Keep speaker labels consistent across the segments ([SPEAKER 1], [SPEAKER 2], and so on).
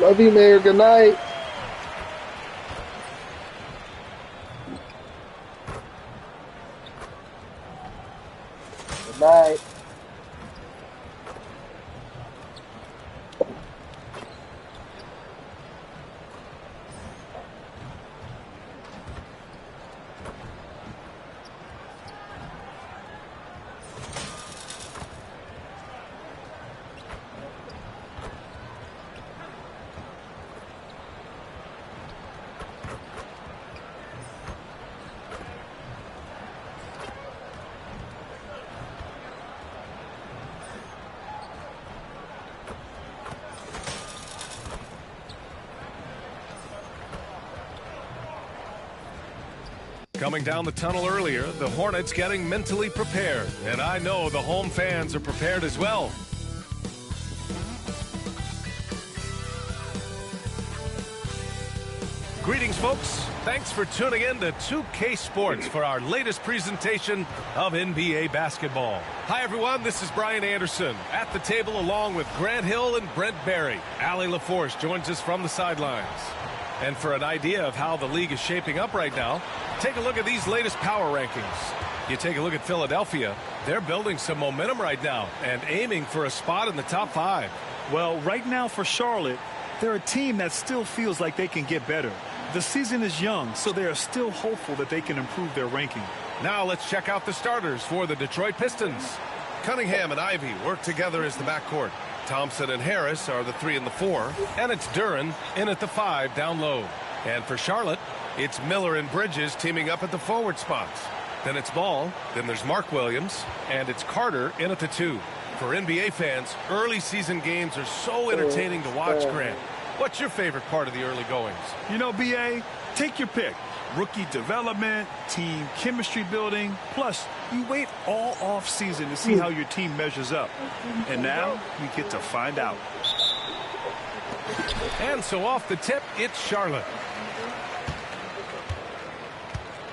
[SPEAKER 1] Love you, Mayor. Good night. Good night.
[SPEAKER 2] Coming down the tunnel earlier, the Hornets getting mentally prepared. And I know the home fans are prepared as well. Greetings, folks. Thanks for tuning in to 2K Sports for our latest presentation of NBA basketball. Hi, everyone. This is Brian Anderson at the table along with Grant Hill and Brent Barry. Allie LaForce joins us from the sidelines. And for an idea of how the league is shaping up right now, take a look at these latest power rankings. You take a look at Philadelphia, they're building some momentum right now and aiming for a spot in the top 5.
[SPEAKER 3] Well, right now for Charlotte, they're a team that still feels like they can get better. The season is young, so they are still hopeful that they can improve their ranking.
[SPEAKER 2] Now let's check out the starters for the Detroit Pistons. Cunningham and Ivy work together as the backcourt. Thompson and Harris are the 3 and the 4, and it's Duren in at the 5 down low. And for Charlotte, it's Miller and Bridges teaming up at the forward spots. Then it's Ball, then there's Mark Williams, and it's Carter in at the 2. For NBA fans, early season games are so entertaining to watch, Grant. What's your favorite part of the early goings?
[SPEAKER 3] You know, BA, take your pick. Rookie development, team chemistry building, plus you wait all off season to see how your team measures up. And now we get to find out.
[SPEAKER 2] And so off the tip, it's Charlotte.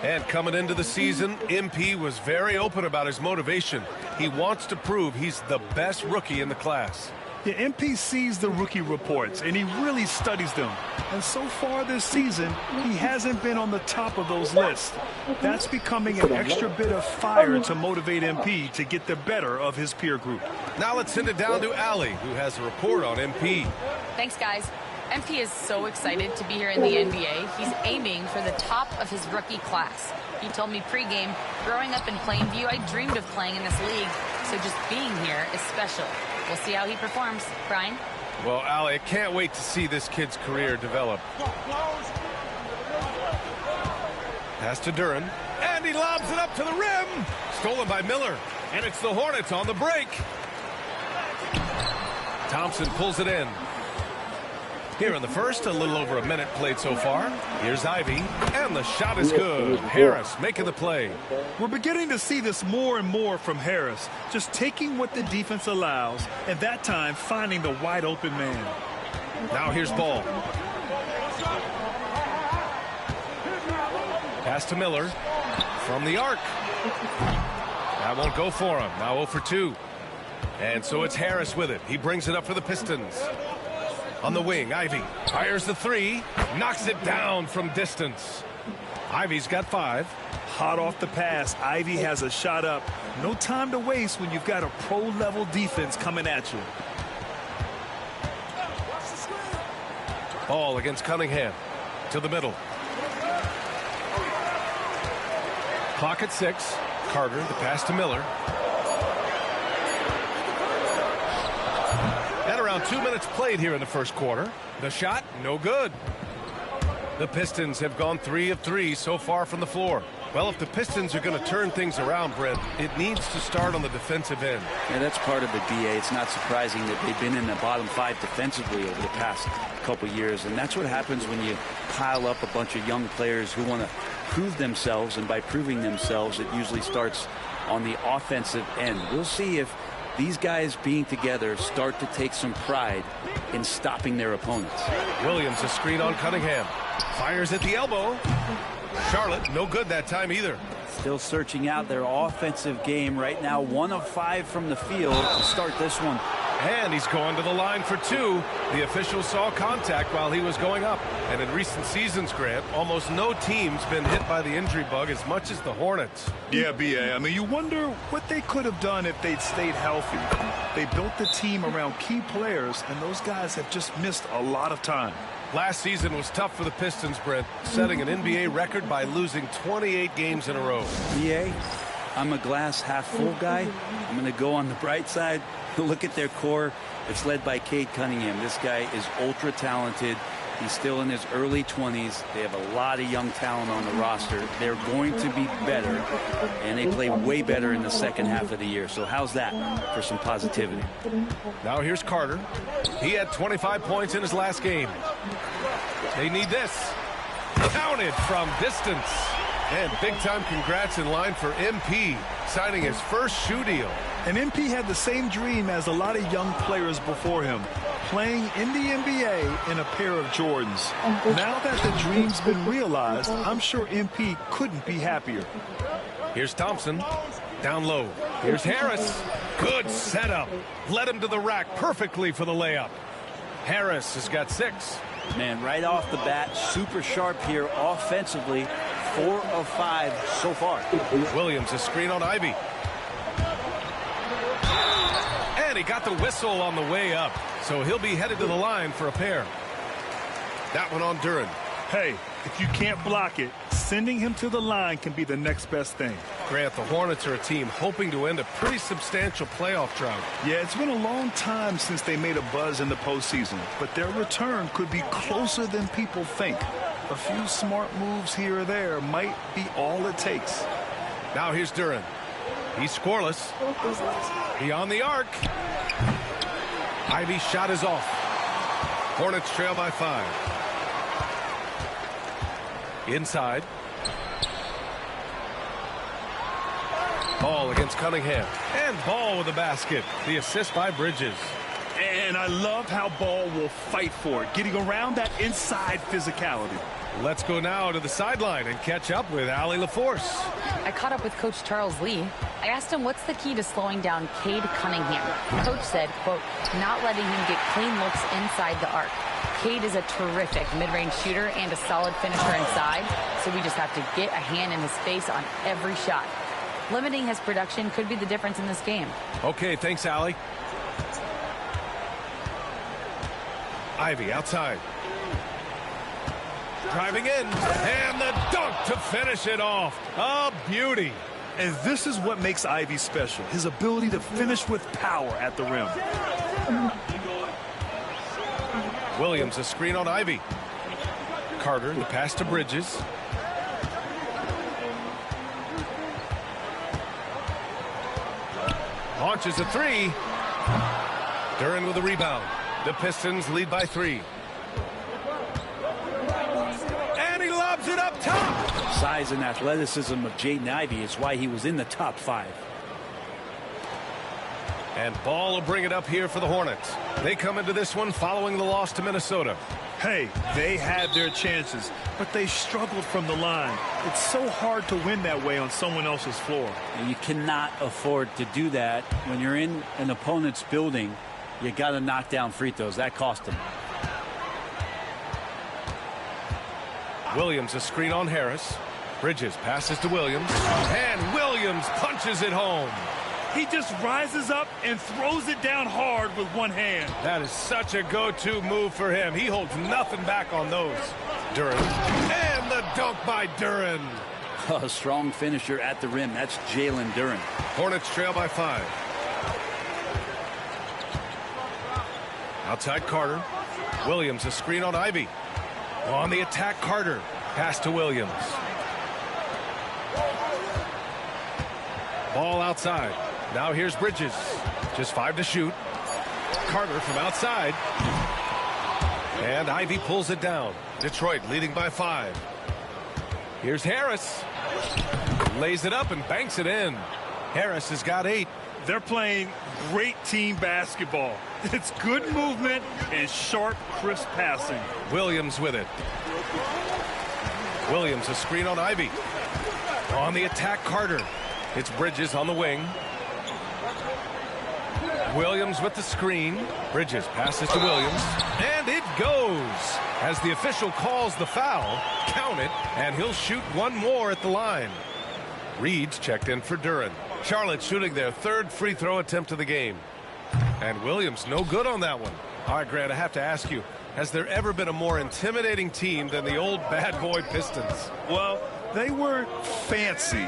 [SPEAKER 2] And coming into the season, MP was very open about his motivation. He wants to prove he's the best rookie in the class.
[SPEAKER 3] Yeah, MP sees the rookie reports, and he really studies them. And so far this season, he hasn't been on the top of those lists. That's becoming an extra bit of fire to motivate MP to get the better of his peer group.
[SPEAKER 2] Now let's send it down to Allie, who has a report on MP.
[SPEAKER 4] Thanks, guys. MP is so excited to be here in the NBA. He's aiming for the top of his rookie class. He told me pregame, growing up in Plainview, I dreamed of playing in this league, so just being here is special. We'll see how he performs. Brian?
[SPEAKER 2] Well, Allie, I can't wait to see this kid's career develop. Pass to Duren, and he lobs it up to the rim. Stolen by Miller, and it's the Hornets on the break. Thompson pulls it in. Here in the first, a little over a minute played so far. Here's Ivy, and the shot is good. Harris making the play.
[SPEAKER 3] We're beginning to see this more and more from Harris, just taking what the defense allows, and that time finding the wide open man.
[SPEAKER 2] Now here's Ball. Pass to Miller from the arc. That won't go for him. Now 0 for 2. And so it's Harris with it. He brings it up for the Pistons. On the wing, Ivy fires the 3, knocks it down from distance. Ivy's got 5.
[SPEAKER 3] Hot off the pass, Ivy has a shot up. No time to waste when you've got a pro-level defense coming at you.
[SPEAKER 2] Ball against Cunningham. To the middle. Clock at 6. Carter, the pass to Miller. And around 2 minutes played here in the first quarter. The shot, no good. The Pistons have gone 3 of 3 so far from the floor. Well, if the Pistons are going to turn things around, Brent, it needs to start on the defensive end.
[SPEAKER 5] Yeah, that's part of the BA. It's not surprising that they've been in the bottom 5 defensively over the past couple years. And that's what happens when you pile up a bunch of young players who want to prove themselves. And by proving themselves, it usually starts on the offensive end. We'll see if these guys being together start to take some pride in stopping their opponents.
[SPEAKER 2] Williams, a screen on Cunningham. Fires at the elbow. Charlotte, no good that time either.
[SPEAKER 5] Still searching out their offensive game right now. 1 of 5 from the field to start this one.
[SPEAKER 2] And he's going to the line for two. The official saw contact while he was going up. And in recent seasons, Grant, almost no team's been hit by the injury bug as much as the Hornets.
[SPEAKER 3] Yeah, B.A. I mean, you wonder what they could have done if they'd stayed healthy. They built the team around key players, and those guys have just missed a lot of time.
[SPEAKER 2] Last season was tough for the Pistons, Brent, setting an NBA record by losing 28 games in a row.
[SPEAKER 5] B.A., I'm a glass half full guy. I'm going to go on the bright side. Look at their core. It's led by Cade Cunningham. This guy is ultra talented. He's still in his early 20s. They have a lot of young talent on the roster. They're going to be better, and they play way better in the second half of the year. So how's that for some positivity?
[SPEAKER 2] Now here's Carter. He had 25 points in his last game. They need this. Counted from distance. And big-time congrats in line for MP, signing his first shoe deal.
[SPEAKER 3] And MP had the same dream as a lot of young players before him, playing in the NBA in a pair of Jordans. Now that the dream's been realized, I'm sure MP couldn't be happier.
[SPEAKER 2] Here's Thompson, down low. Here's Harris. Good setup. Led him to the rack perfectly for the layup. Harris has got 6.
[SPEAKER 5] Man, right off the bat, super sharp here offensively. 4 of 5 so far.
[SPEAKER 2] Williams, a screen on Ivy. And he got the whistle on the way up, so he'll be headed to the line for a pair. That one on Duren.
[SPEAKER 3] Hey, if you can't block it, sending him to the line can be the next best thing.
[SPEAKER 2] Grant, the Hornets are a team hoping to end a pretty substantial playoff drought.
[SPEAKER 3] Yeah, it's been a long time since they made a buzz in the postseason, but their return could be closer than people think. A few smart moves here or there might be all it takes.
[SPEAKER 2] Now here's Duren. He's scoreless. Beyond the arc. Ivy's shot is off. Hornets trail by 5. Inside. Ball against Cunningham. And Ball with the basket. The assist by Bridges.
[SPEAKER 3] And I love how Ball will fight for it, getting around that inside physicality.
[SPEAKER 2] Let's go now to the sideline and catch up with Allie LaForce.
[SPEAKER 4] I caught up with Coach Charles Lee. I asked him what's the key to slowing down Cade Cunningham. Coach said, quote, not letting him get clean looks inside the arc. Cade is a terrific mid-range shooter and a solid finisher inside, so we just have to get a hand in his face on every shot. Limiting his production could be the difference in this game.
[SPEAKER 2] Okay, thanks, Allie. Ivy outside. Driving in, and the dunk to finish it off. A beauty.
[SPEAKER 3] And this is what makes Ivy special, his ability to finish with power at the rim.
[SPEAKER 2] Williams, a screen on Ivy. Carter, the pass to Bridges. Launches a 3. Duren with a rebound. The Pistons lead by 3. And he lobs it up top.
[SPEAKER 5] Size and athleticism of Jaden Ivey is why he was in the top 5.
[SPEAKER 2] And Ball will bring it up here for the Hornets. They come into this one following the loss to Minnesota.
[SPEAKER 3] Hey, they had their chances, but they struggled from the line. It's so hard to win that way on someone else's floor.
[SPEAKER 5] And you cannot afford to do that when you're in an opponent's building. You got to knock down free throws. That cost them.
[SPEAKER 2] Williams, a screen on Harris. Bridges passes to Williams. And Williams punches it home.
[SPEAKER 3] He just rises up and throws it down hard with one hand.
[SPEAKER 2] That is such a go-to move for him. He holds nothing back on those. Duren. And the dunk by Duren.
[SPEAKER 5] A strong finisher at the rim. That's Jalen Duren.
[SPEAKER 2] Hornets trail by 5. Outside Carter. Williams, a screen on Ivy. On the attack, Carter. Pass to Williams. Ball outside. Now here's Bridges. Just 5 to shoot. Carter from outside. And Ivy pulls it down. Detroit leading by 5. Here's Harris. Lays it up and banks it in. Harris has got 8.
[SPEAKER 3] They're playing great team basketball. It's good movement and sharp, crisp passing.
[SPEAKER 2] Williams with it. Williams, a screen on Ivy. On the attack, Carter. It's Bridges on the wing. Williams with the screen. Bridges passes to Williams. And it goes. As the official calls the foul, count it, and he'll shoot one more at the line. Reed's checked in for Duren. Charlotte shooting their third free throw attempt of the game. And Williams no good on that one. All right, Grant, I have to ask you, has there ever been a more intimidating team than the old bad boy Pistons?
[SPEAKER 3] Well, they were fancy,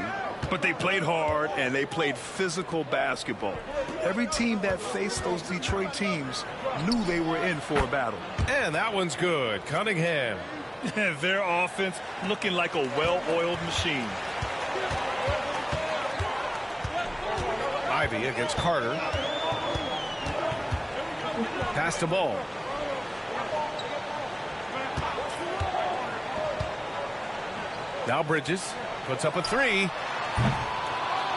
[SPEAKER 3] but they played hard and they played physical basketball. Every team that faced those Detroit teams knew they were in for a battle.
[SPEAKER 2] And that one's good. Cunningham.
[SPEAKER 3] Their offense looking like a well-oiled machine.
[SPEAKER 2] Ivy against Carter. Pass the ball. Now Bridges puts up a three.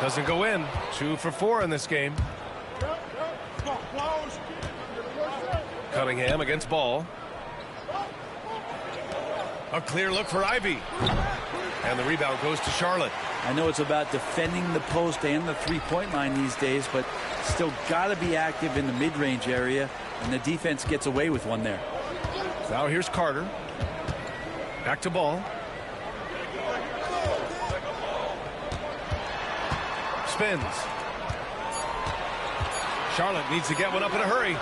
[SPEAKER 2] Doesn't go in. 2 for 4 in this game. Cunningham against Ball. A clear look for Ivy. And the rebound goes to Charlotte.
[SPEAKER 5] I know it's about defending the post and the three-point line these days, but still got to be active in the mid-range area, and the defense gets away with one there.
[SPEAKER 2] Now here's Carter. Back to Ball. Spins. Charlotte needs to get one up in a hurry.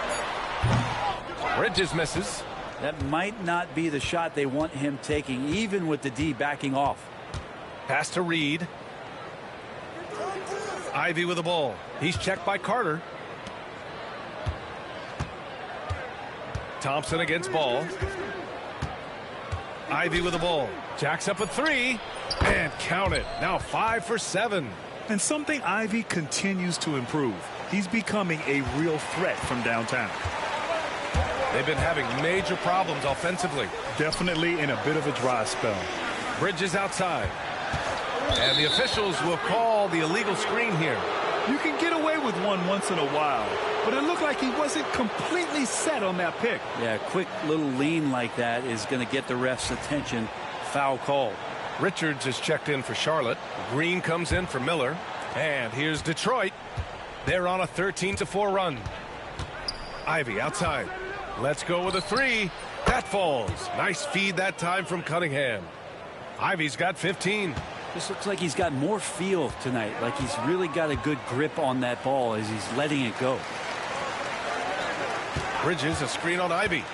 [SPEAKER 2] Bridges misses.
[SPEAKER 5] That might not be the shot they want him taking, even with the D backing off.
[SPEAKER 2] Pass to Reed. Ivy with the ball. He's checked by Carter. Thompson against Ball. Ivy with the ball. Jacks up a three. And count it. Now 5 for 7.
[SPEAKER 3] And something Ivy continues to improve. He's becoming a real threat from downtown.
[SPEAKER 2] They've been having major problems offensively.
[SPEAKER 3] Definitely in a bit of a dry spell.
[SPEAKER 2] Bridges outside. And the officials will call the illegal screen here.
[SPEAKER 3] You can get away with one once in a while, but it looked like he wasn't completely set on that pick.
[SPEAKER 5] Yeah, a quick little lean like that is going to get the ref's attention. Foul call.
[SPEAKER 2] Richards is checked in for Charlotte. Green comes in for Miller. And here's Detroit. They're on a 13-4 run. Ivy outside. Let's go with a three. That falls. Nice feed that time from Cunningham. Ivy's got 15.
[SPEAKER 5] This looks like he's got more feel tonight, like he's really got a good grip on that ball as he's letting it go.
[SPEAKER 2] Bridges, a screen on Ivy.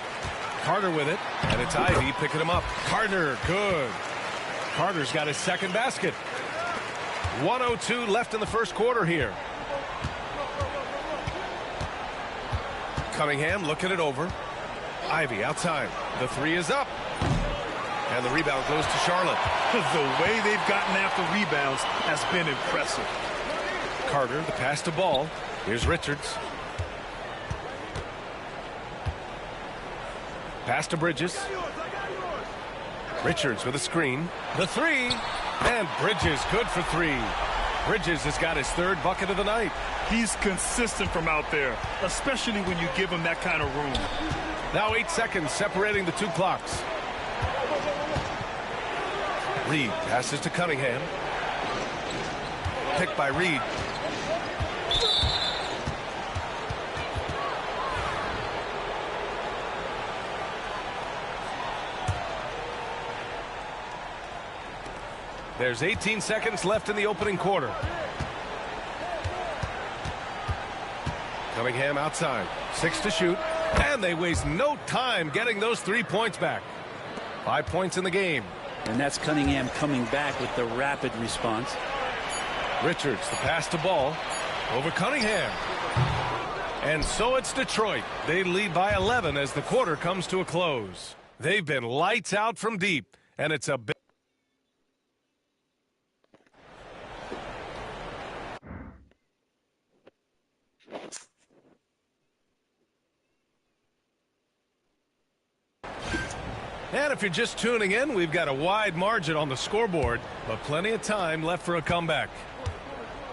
[SPEAKER 2] Carter with it, and it's Ivy picking him up. Carter, good. Carter's got his second basket. 1:02 left in the first quarter here. Cunningham looking it over. Ivy outside. The three is up. And the rebound goes to Charlotte.
[SPEAKER 3] The way they've gotten after rebounds has been impressive.
[SPEAKER 2] Carter, the pass to Ball. Here's Richards. Pass to Bridges. Richards with a screen. The three. And Bridges good for three. Bridges has got his third bucket of the night.
[SPEAKER 3] He's consistent from out there, especially when you give him that kind of room.
[SPEAKER 2] Now 8 seconds separating the two clocks. Reed passes to Cunningham. Picked by Reed. There's 18 seconds left in the opening quarter. Cunningham outside. 6 to shoot. And they waste no time getting those 3 points back. 5 points in the game.
[SPEAKER 5] And that's Cunningham coming back with the rapid response.
[SPEAKER 2] Richards, the pass to Ball. Over Cunningham. And so it's Detroit. They lead by 11 as the quarter comes to a close. They've been lights out from deep. And it's a big... And if you're just tuning in, we've got a wide margin on the scoreboard, but plenty of time left for a comeback.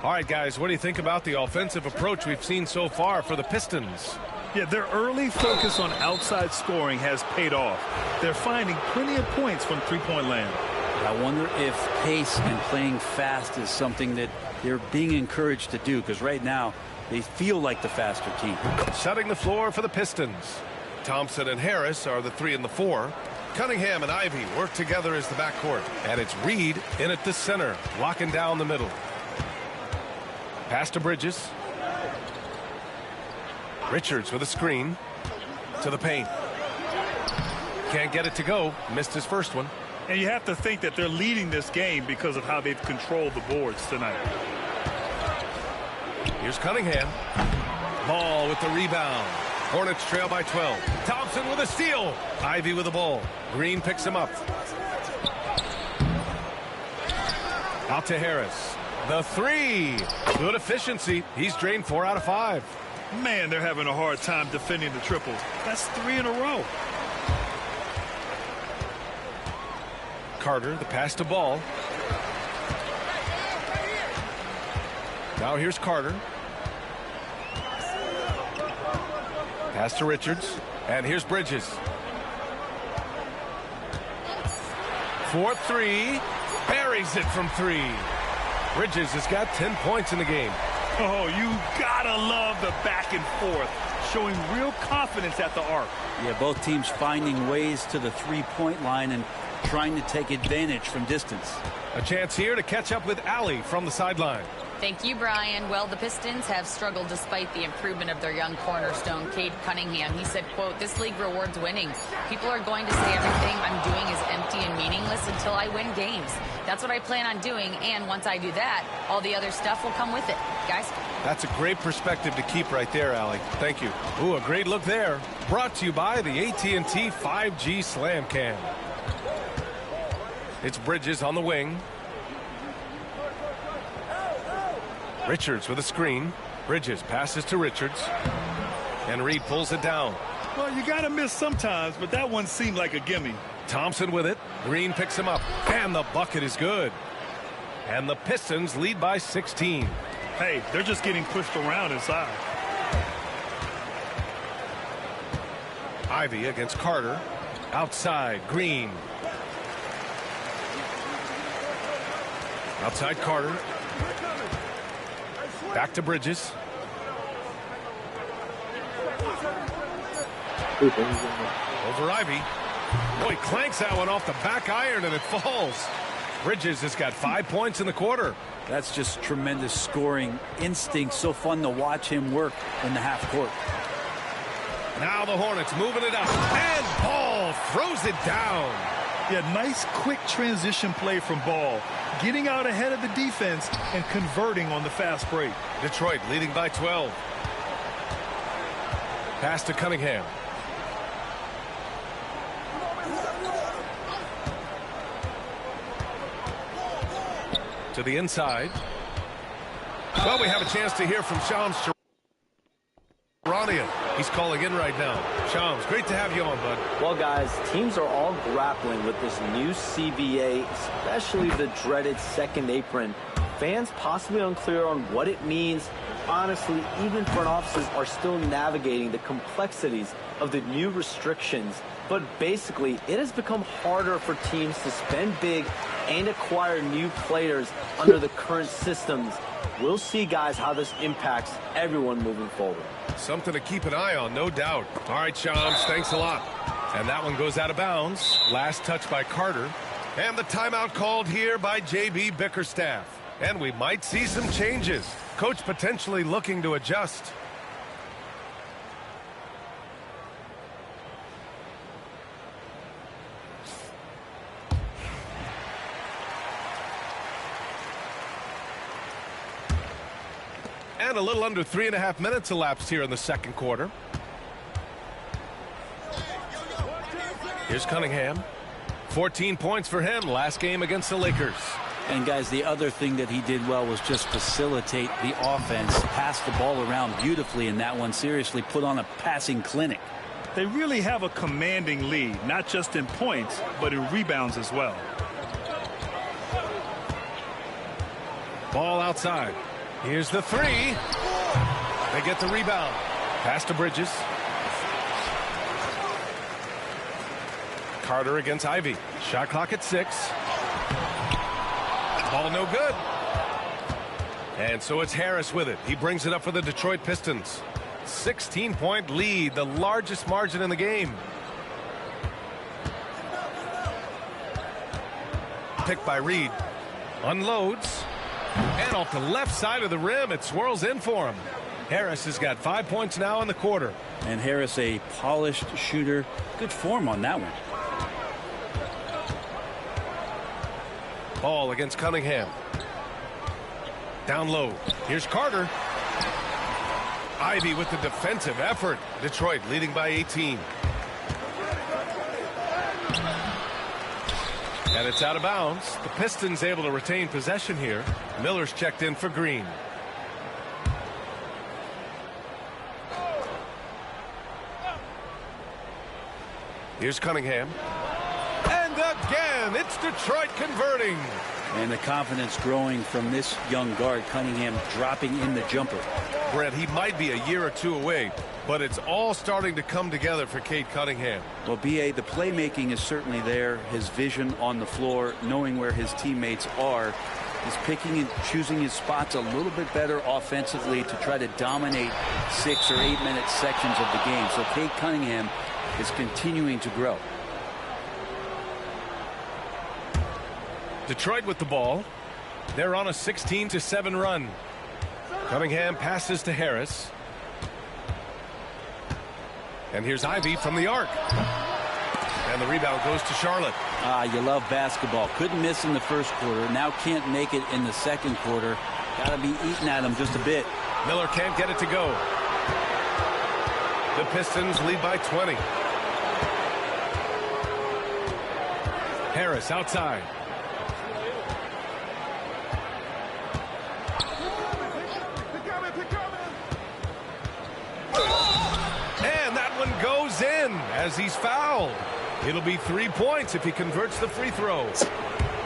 [SPEAKER 2] All right, guys, what do you think about the offensive approach we've seen so far for the Pistons?
[SPEAKER 3] Yeah, their early focus on outside scoring has paid off. They're finding plenty of points from three-point land.
[SPEAKER 5] I wonder if pace and playing fast is something that they're being encouraged to do, because right now they feel like the faster team.
[SPEAKER 2] Setting the floor for the Pistons. Thompson and Harris are the 3 and the 4. Cunningham and Ivy work together as the backcourt. And it's Reed in at the center, locking down the middle. Pass to Bridges. Richards with a screen. To the paint. Can't get it to go. Missed his first one.
[SPEAKER 3] And you have to think that they're leading this game because of how they've controlled the boards tonight.
[SPEAKER 2] Here's Cunningham. Ball with the rebound. Hornets trail by 12. Thompson with a steal. Ivy with the ball. Green picks him up. Out to Harris. The 3. Good efficiency. He's drained 4 out of 5.
[SPEAKER 3] Man, they're having a hard time defending the triple. That's 3 in a row.
[SPEAKER 2] Carter, the pass to Ball. Now here's Carter. Pass to Richards. And here's Bridges. 4-3. Buries it from 3. Bridges has got 10 points in the game.
[SPEAKER 3] Oh, you gotta love the back and forth. Showing real confidence at the arc.
[SPEAKER 5] Yeah, both teams finding ways to the three-point line and trying to take advantage from distance.
[SPEAKER 2] A chance here to catch up with Allie from the sideline.
[SPEAKER 4] Thank you, Brian. Well, the Pistons have struggled despite the improvement of their young cornerstone, Cade Cunningham. He said, quote, "This league rewards winning. People are going to say everything I'm doing is empty and meaningless until I win games. That's what I plan on doing, and once I do that, all the other stuff will come with it." Guys?
[SPEAKER 2] That's a great perspective to keep right there, Allie. Thank you. Ooh, a great look there. Brought to you by the AT&T 5G Slam Cam. It's Bridges on the wing. Richards with a screen. Bridges passes to Richards. And Reed pulls it down.
[SPEAKER 3] Well, you got to miss sometimes, but that one seemed like a gimme.
[SPEAKER 2] Thompson with it. Green picks him up. And the bucket is good. And the Pistons lead by 16.
[SPEAKER 3] Hey, they're just getting pushed around inside.
[SPEAKER 2] Ivy against Carter. Outside, Green. Outside Carter. Back to Bridges. Over Ivy. Boy, clanks that one off the back iron and it falls. Bridges has got 5 points in the quarter.
[SPEAKER 5] That's just tremendous scoring instinct. So fun to watch him work in the half court.
[SPEAKER 2] Now the Hornets moving it up. And Ball throws it down.
[SPEAKER 3] Yeah, nice quick transition play from Ball. Getting out ahead of the defense and converting on the fast break.
[SPEAKER 2] Detroit leading by 12. Pass to Cunningham. To the inside. Well, we have a chance to hear from Shams Charania. He's calling in right now. Shams, great to have you on, bud.
[SPEAKER 1] Well, guys, teams are all grappling with this new CBA, especially the dreaded second apron. Fans possibly unclear on what it means. Honestly, even front offices are still navigating the complexities of the new restrictions. But basically, it has become harder for teams to spend big and acquire new players under the current systems. We'll see, guys, how this impacts everyone moving forward.
[SPEAKER 2] Something to keep an eye on, no doubt. All right, Shams, thanks a lot. And that one goes out of bounds. Last touch by Carter. And the timeout called here by J.B. Bickerstaff. And we might see some changes. Coach potentially looking to adjust. And a little under 3.5 minutes elapsed here in the second quarter. Here's Cunningham. 14 points for him last game against the Lakers.
[SPEAKER 5] And guys, the other thing that he did well was just facilitate the offense, pass the ball around beautifully in that one. Seriously put on a passing clinic.
[SPEAKER 3] They really have a commanding lead, not just in points, but in rebounds as well.
[SPEAKER 2] Ball outside. Here's the 3. They get the rebound. Pass to Bridges. Carter against Ivy. Shot clock at 6. Ball no good. And so it's Harris with it. He brings it up for the Detroit Pistons. 16-point lead, the largest margin in the game. Picked by Reed. Unloads. And off the left side of the rim, it swirls in for him. Harris has got 5 points now in the quarter.
[SPEAKER 5] And Harris, a polished shooter. Good form on that one.
[SPEAKER 2] Ball against Cunningham. Down low. Here's Carter. Ivy with the defensive effort. Detroit leading by 18. And it's out of bounds. The Pistons able to retain possession here. Miller's checked in for Green. Here's Cunningham. And again, it's Detroit converting.
[SPEAKER 5] And the confidence growing from this young guard, Cunningham, dropping in the jumper.
[SPEAKER 2] Brett, he might be a year or two away, but it's all starting to come together for Cade Cunningham.
[SPEAKER 5] Well, B.A., the playmaking is certainly there. His vision on the floor, knowing where his teammates are. He's picking and choosing his spots a little bit better offensively to try to dominate 6 or 8 minute sections of the game. So Cade Cunningham is continuing to grow.
[SPEAKER 2] Detroit with the ball. They're on a 16-7 run. Cunningham passes to Harris. And here's Ivy from the arc. And the rebound goes to Charlotte.
[SPEAKER 5] You love basketball. Couldn't miss in the first quarter. Now can't make it in the second quarter. Got to be eating at him just a bit.
[SPEAKER 2] Miller can't get it to go. The Pistons lead by 20. Harris outside. And that one goes in as he's fouled. It'll be 3 points if he converts the free throw.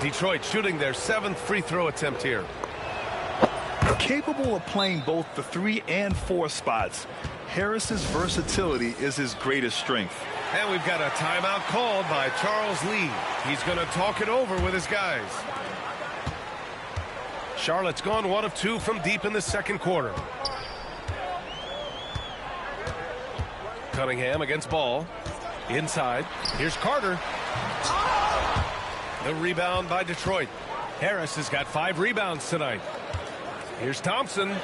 [SPEAKER 2] Detroit shooting their 7th free throw attempt here.
[SPEAKER 3] Capable of playing both the 3 and 4 spots, Harris's versatility is his greatest strength.
[SPEAKER 2] And we've got a timeout called by Charles Lee. He's going to talk it over with his guys. Charlotte's gone 1 of 2 from deep in the second quarter. Cunningham against Ball. Inside. Here's Carter. The rebound by Detroit. Harris has got 5 rebounds tonight. Here's Thompson.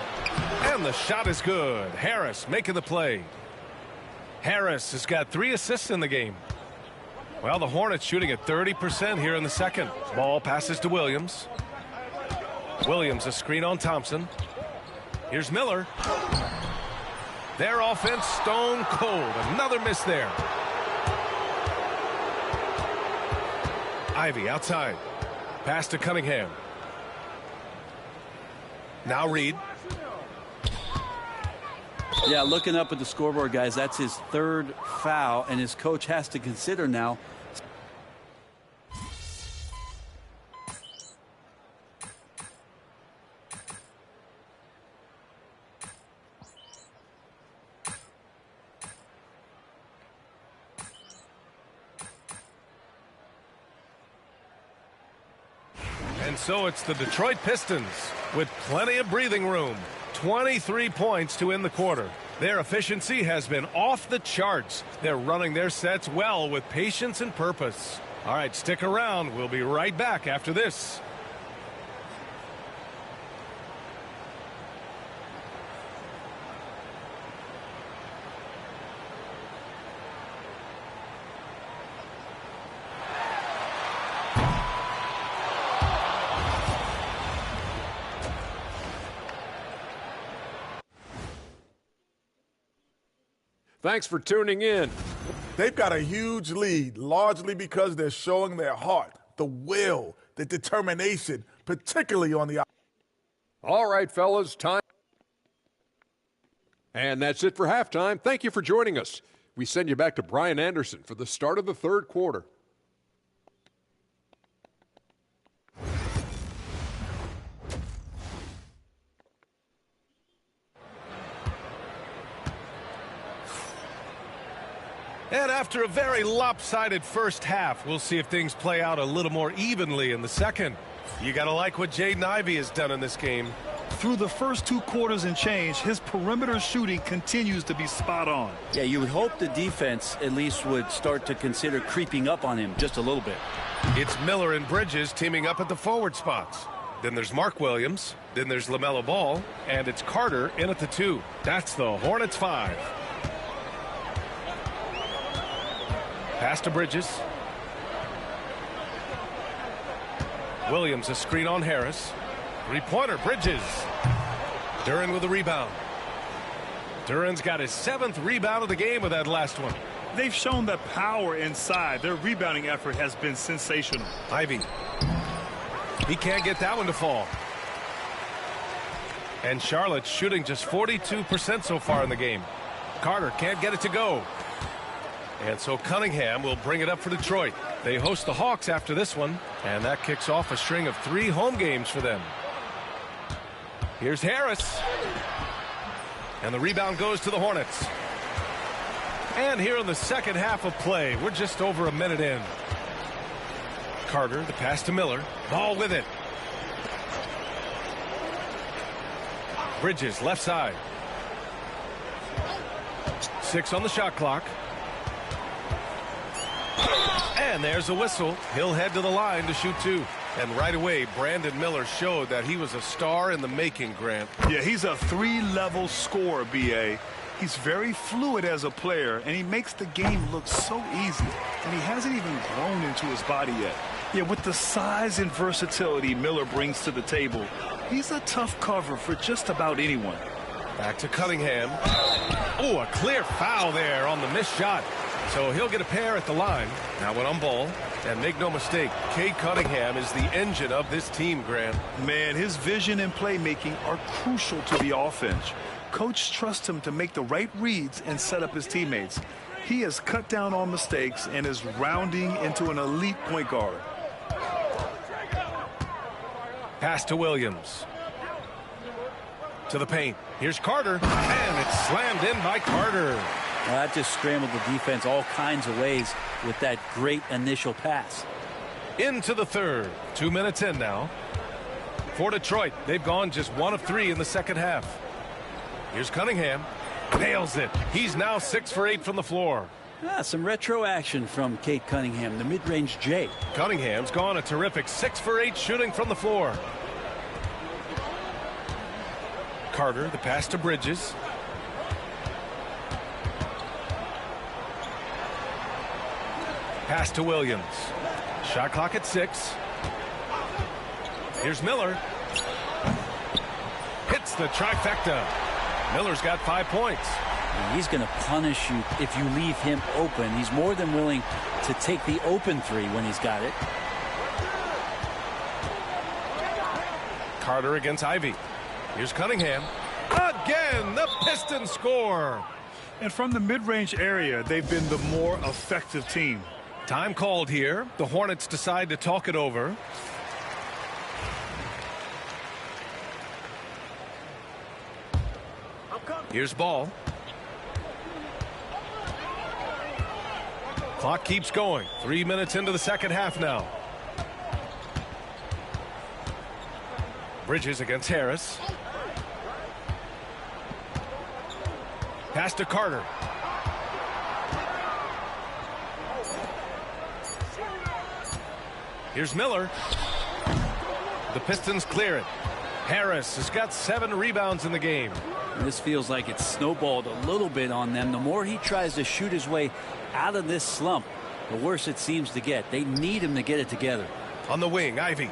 [SPEAKER 2] And the shot is good. Harris making the play. Harris has got 3 assists in the game. Well, the Hornets shooting at 30% here in the second. Ball passes to Williams. Williams a screen on Thompson. Here's Miller. Their offense stone cold. Another miss there. Ivy outside. Pass to Cunningham. Now Reed.
[SPEAKER 5] Yeah, looking up at the scoreboard, guys, that's his 3rd foul, and his coach has to consider now.
[SPEAKER 2] And so it's the Detroit Pistons with plenty of breathing room. 23 points to end the quarter. Their efficiency has been off the charts. They're running their sets well with patience and purpose. All right, stick around. We'll be right back after this.
[SPEAKER 6] Thanks for tuning in.
[SPEAKER 7] They've got a huge lead, largely because they're showing their heart, the will, the determination, particularly on the.
[SPEAKER 6] All right, fellas, time. And that's it for halftime. Thank you for joining us. We send you back to Brian Anderson for the start of the third quarter.
[SPEAKER 2] And after a very lopsided first half, we'll see if things play out a little more evenly in the second. You got to like what Jaden Ivey has done in this game.
[SPEAKER 3] Through the first 2 quarters and change, his perimeter shooting continues to be spot on.
[SPEAKER 5] Yeah, you would hope the defense at least would start to consider creeping up on him just a little bit.
[SPEAKER 2] It's Miller and Bridges teaming up at the forward spots. Then there's Mark Williams. Then there's LaMelo Ball. And it's Carter in at the 2. That's the Hornets 5. Pass to Bridges. Williams a screen on Harris. 3-pointer, Bridges. Duren with a rebound. Duren's got his 7th rebound of the game with that last one.
[SPEAKER 3] They've shown the power inside. Their rebounding effort has been sensational.
[SPEAKER 2] Ivy. He can't get that one to fall. And Charlotte shooting just 42% so far in the game. Carter can't get it to go. And so Cunningham will bring it up for Detroit. They host the Hawks after this one, and that kicks off a string of 3 home games for them. Here's Harris. And the rebound goes to the Hornets. And here in the second half of play, we're just over a minute in. Carter, the pass to Miller. Ball with it. Bridges, left side. 6 on the shot clock. And there's a whistle. He'll head to the line to shoot 2. And right away, Brandon Miller showed that he was a star in the making, Grant.
[SPEAKER 3] Yeah, he's a 3-level scorer, B.A. He's very fluid as a player, and he makes the game look so easy. And he hasn't even grown into his body yet. Yeah, with the size and versatility Miller brings to the table, he's a tough cover for just about anyone.
[SPEAKER 2] Back to Cunningham. Oh, a clear foul there on the missed shot. So he'll get a pair at the line. Now one on Ball. And make no mistake, Cade Cunningham is the engine of this team, Grant.
[SPEAKER 3] Man, his vision and playmaking are crucial to the offense. Coach trusts him to make the right reads and set up his teammates. He has cut down on mistakes and is rounding into an elite point guard.
[SPEAKER 2] Pass to Williams. To the paint. Here's Carter. And it's slammed in by Carter.
[SPEAKER 5] Well, that just scrambled the defense all kinds of ways with that great initial pass.
[SPEAKER 2] Into the third. 2 minutes in now. For Detroit, they've gone just 1 of 3 in the second half. Here's Cunningham. Nails it. He's now 6 for 8 from the floor.
[SPEAKER 5] Some retro action from Cade Cunningham, the mid-range J.
[SPEAKER 2] Cunningham's gone a terrific 6 for 8 shooting from the floor. Carter, the pass to Bridges. Pass to Williams. Shot clock at 6. Here's Miller. Hits the trifecta. Miller's got 5 points.
[SPEAKER 5] And he's going to punish you if you leave him open. He's more than willing to take the open 3 when he's got it.
[SPEAKER 2] Carter against Ivy. Here's Cunningham. Again, the Pistons score.
[SPEAKER 3] And from the mid-range area, they've been the more effective team.
[SPEAKER 2] Time called here. The Hornets decide to talk it over. Here's Ball. Clock keeps going. 3 minutes into the second half now. Bridges against Harris. Pass to Carter. Here's Miller. The Pistons clear it. Harris has got 7 rebounds in the game.
[SPEAKER 5] And this feels like it's snowballed a little bit on them. The more he tries to shoot his way out of this slump, the worse it seems to get. They need him to get it together.
[SPEAKER 2] On the wing, Ivy.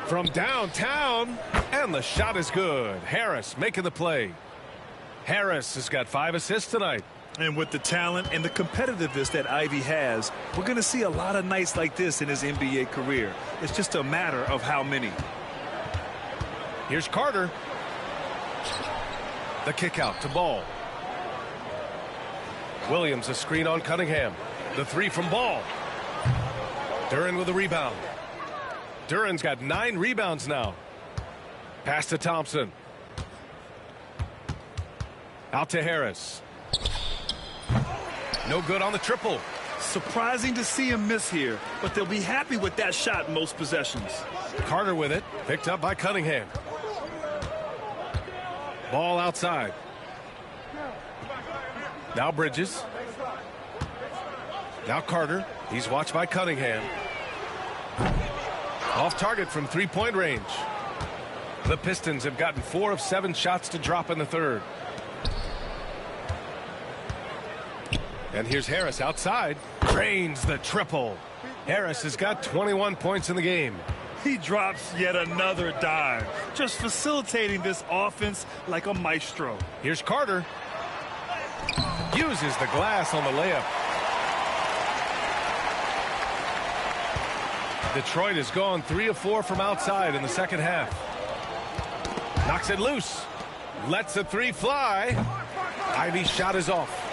[SPEAKER 2] From downtown, and the shot is good. Harris making the play. Harris has got 5 assists tonight.
[SPEAKER 3] And with the talent and the competitiveness that Ivy has, we're going to see a lot of nights like this in his NBA career. It's just a matter of how many.
[SPEAKER 2] Here's Carter. The kick out to Ball. Williams a screen on Cunningham. The 3 from Ball. Duren with a rebound. Duren's got 9 rebounds now. Pass to Thompson. Out to Harris. No good on the triple.
[SPEAKER 3] Surprising to see him miss here, but they'll be happy with that shot most possessions.
[SPEAKER 2] Carter with it, picked up by Cunningham. Ball outside. Now Bridges. Now Carter. He's watched by Cunningham. Off target from three-point range. The Pistons have gotten 4 of 7 shots to drop in the third. And here's Harris outside. Drains the triple. Harris has got 21 points in the game.
[SPEAKER 3] He drops yet another dime, just facilitating this offense like a maestro.
[SPEAKER 2] Here's Carter. Uses the glass on the layup. Detroit has gone 3 of 4 from outside in the second half. Knocks it loose. Lets a 3 fly. Ivy's shot is off.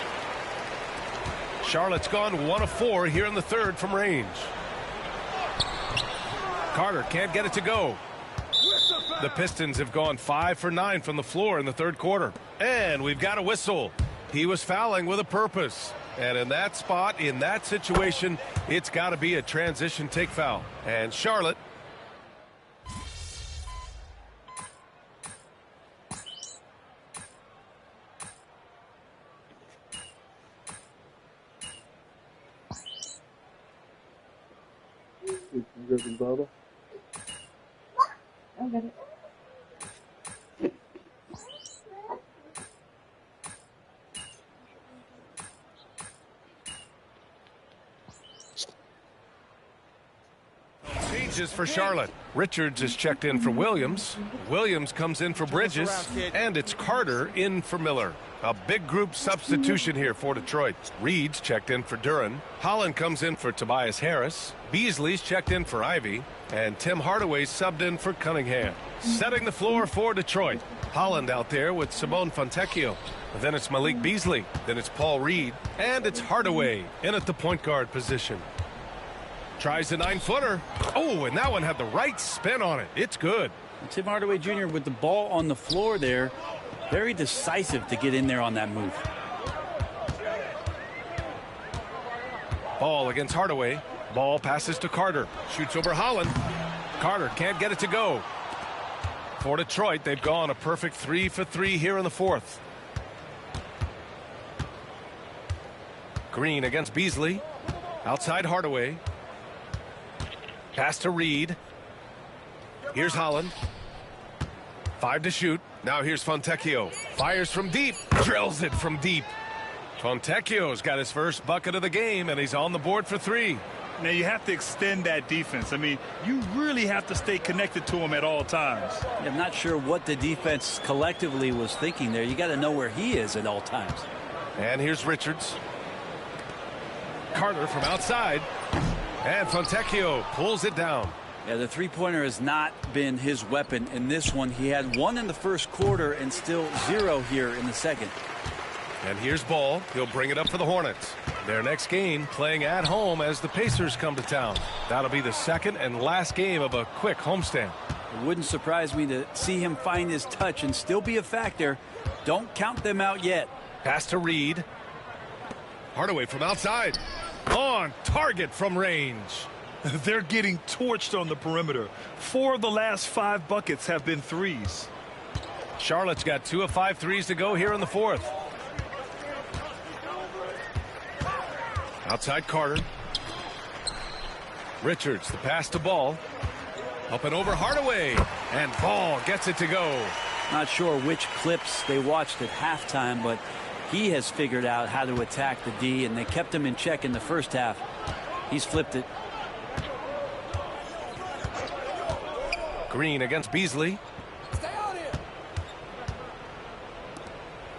[SPEAKER 2] Charlotte's gone 1 of 4 here in the third from range. Carter can't get it to go. The Pistons have gone 5 for 9 from the floor in the third quarter. And we've got a whistle. He was fouling with a purpose. And in that spot, in that situation, it's got to be a transition take foul. And Charlotte.
[SPEAKER 8] I got it.
[SPEAKER 2] Changes for Charlotte. Richards is checked in for Williams. Williams comes in for Bridges. And it's Carter in for Miller. A big group substitution here for Detroit. Reed's checked in for Duren. Holland comes in for Tobias Harris. Beasley's checked in for Ivy. And Tim Hardaway subbed in for Cunningham. Setting the floor for Detroit. Holland out there with Simone Fontecchio. Then it's Malik Beasley. Then it's Paul Reed. And it's Hardaway in at the point guard position. Tries the 9-footer. Oh, and that one had the right spin on it. It's good.
[SPEAKER 5] Tim Hardaway Jr. with the ball on the floor there. Very decisive to get in there on that move.
[SPEAKER 2] Ball against Hardaway. Ball passes to Carter. Shoots over Holland. Carter can't get it to go. For Detroit, they've gone a perfect 3 for 3 here in the fourth. Green against Beasley. Outside Hardaway. Pass to Reed. Here's Holland. 5 to shoot. Now here's Fontecchio. Fires from deep. Drills it from deep. Fontecchio's got his first bucket of the game, and he's on the board for 3.
[SPEAKER 3] Now you have to extend that defense. I mean, you really have to stay connected to him at all times.
[SPEAKER 5] I'm not sure what the defense collectively was thinking there. You got to know where he is at all times.
[SPEAKER 2] And here's Richards. Carter from outside. And Fontecchio pulls it down.
[SPEAKER 5] Yeah, the three-pointer has not been his weapon in this one. He had 1 in the first quarter and still 0 here in the second.
[SPEAKER 2] And here's Ball. He'll bring it up for the Hornets. Their next game playing at home as the Pacers come to town. That'll be the second and last game of a quick homestand.
[SPEAKER 5] It wouldn't surprise me to see him find his touch and still be a factor. Don't count them out yet.
[SPEAKER 2] Pass to Reed. Hardaway from outside. On target from range.
[SPEAKER 3] They're getting torched on the perimeter. 4 of the last 5 buckets have been threes.
[SPEAKER 2] Charlotte's got 2 of 5 threes to go here in the fourth. Outside Carter. Richards, the pass to Ball. Up and over Hardaway. And Ball gets it to go.
[SPEAKER 5] Not sure which clips they watched at halftime, but he has figured out how to attack the D, and they kept him in check in the first half. He's flipped it.
[SPEAKER 2] Green against Beasley.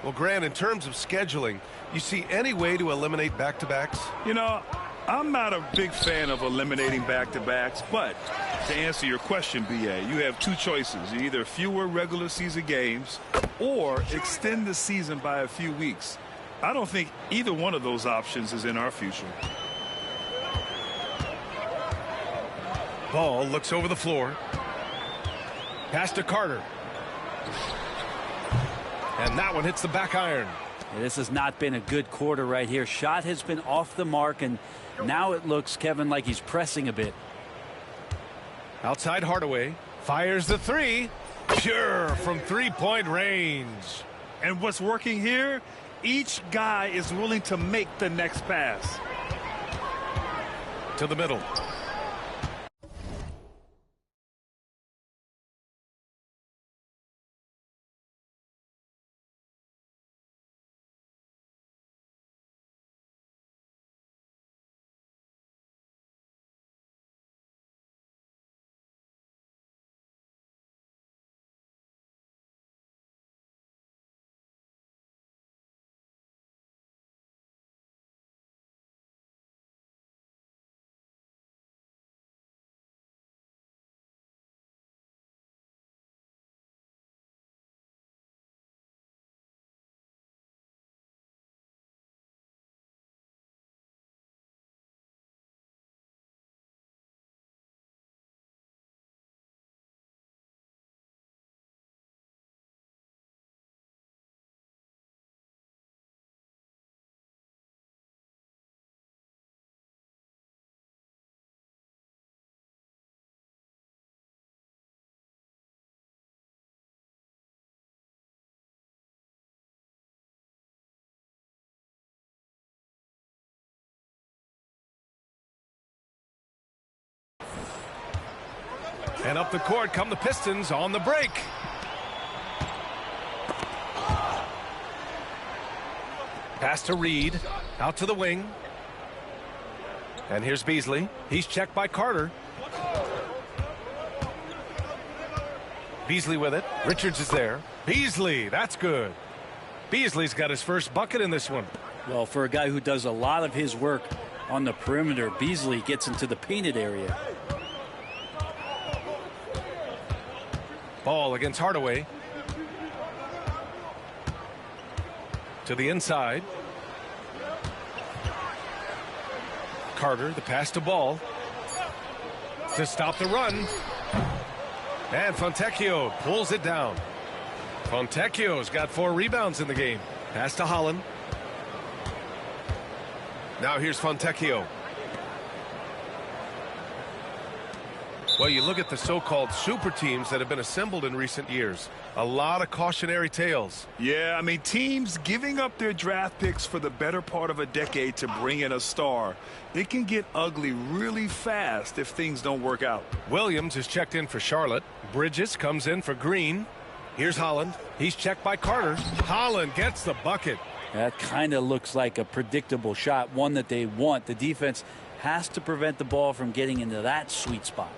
[SPEAKER 2] Well, Grant, in terms of scheduling, you see any way to eliminate back-to-backs?
[SPEAKER 3] You know, I'm not a big fan of eliminating back-to-backs, but to answer your question, B.A., you have 2 choices. Either fewer regular season games or extend the season by a few weeks. I don't think either one of those options is in our future.
[SPEAKER 2] Ball looks over the floor. Pass to Carter. And that one hits the back iron.
[SPEAKER 5] This has not been a good quarter right here. Shot has been off the mark, and now it looks, Kevin, like he's pressing a bit.
[SPEAKER 2] Outside Hardaway fires the three. Pure from three-point range.
[SPEAKER 3] And what's working here? Each guy is willing to make the next pass.
[SPEAKER 2] To the middle. And up the court come the Pistons on the break. Pass to Reed. Out to the wing. And here's Beasley. He's checked by Carter. Beasley with it. Richards is there. Beasley, that's good. Beasley's got his first bucket in this one.
[SPEAKER 5] Well, for a guy who does a lot of his work on the perimeter, Beasley gets into the painted area.
[SPEAKER 2] Ball against Hardaway. To the inside. Carter, the pass to Ball. To stop the run. And Fontecchio pulls it down. Fontecchio's got 4 rebounds in the game. Pass to Holland. Now here's Fontecchio. Well, you look at the so-called super teams that have been assembled in recent years. A lot of cautionary tales.
[SPEAKER 3] Yeah, I mean, teams giving up their draft picks for the better part of a decade to bring in a star. It can get ugly really fast if things don't work out.
[SPEAKER 2] Williams is checked in for Charlotte. Bridges comes in for Green. Here's Holland. He's checked by Carter. Holland gets the bucket.
[SPEAKER 5] That kind of looks like a predictable shot, one that they want. The defense has to prevent the ball from getting into that sweet spot.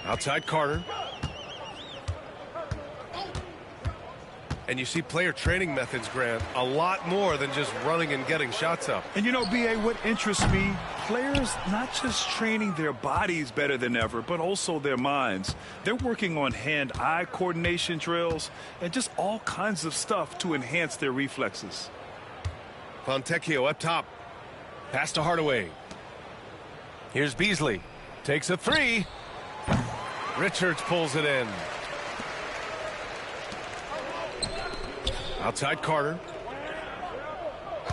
[SPEAKER 2] Outside Carter. And you see player training methods, Grant, a lot more than just running and getting shots up.
[SPEAKER 3] And you know, B.A., what interests me, players not just training their bodies better than ever, but also their minds. They're working on hand-eye coordination drills and just all kinds of stuff to enhance their reflexes.
[SPEAKER 2] Fontecchio up top. Pass to Hardaway. Here's Beasley. Takes a three. Richards pulls it in. Outside Carter.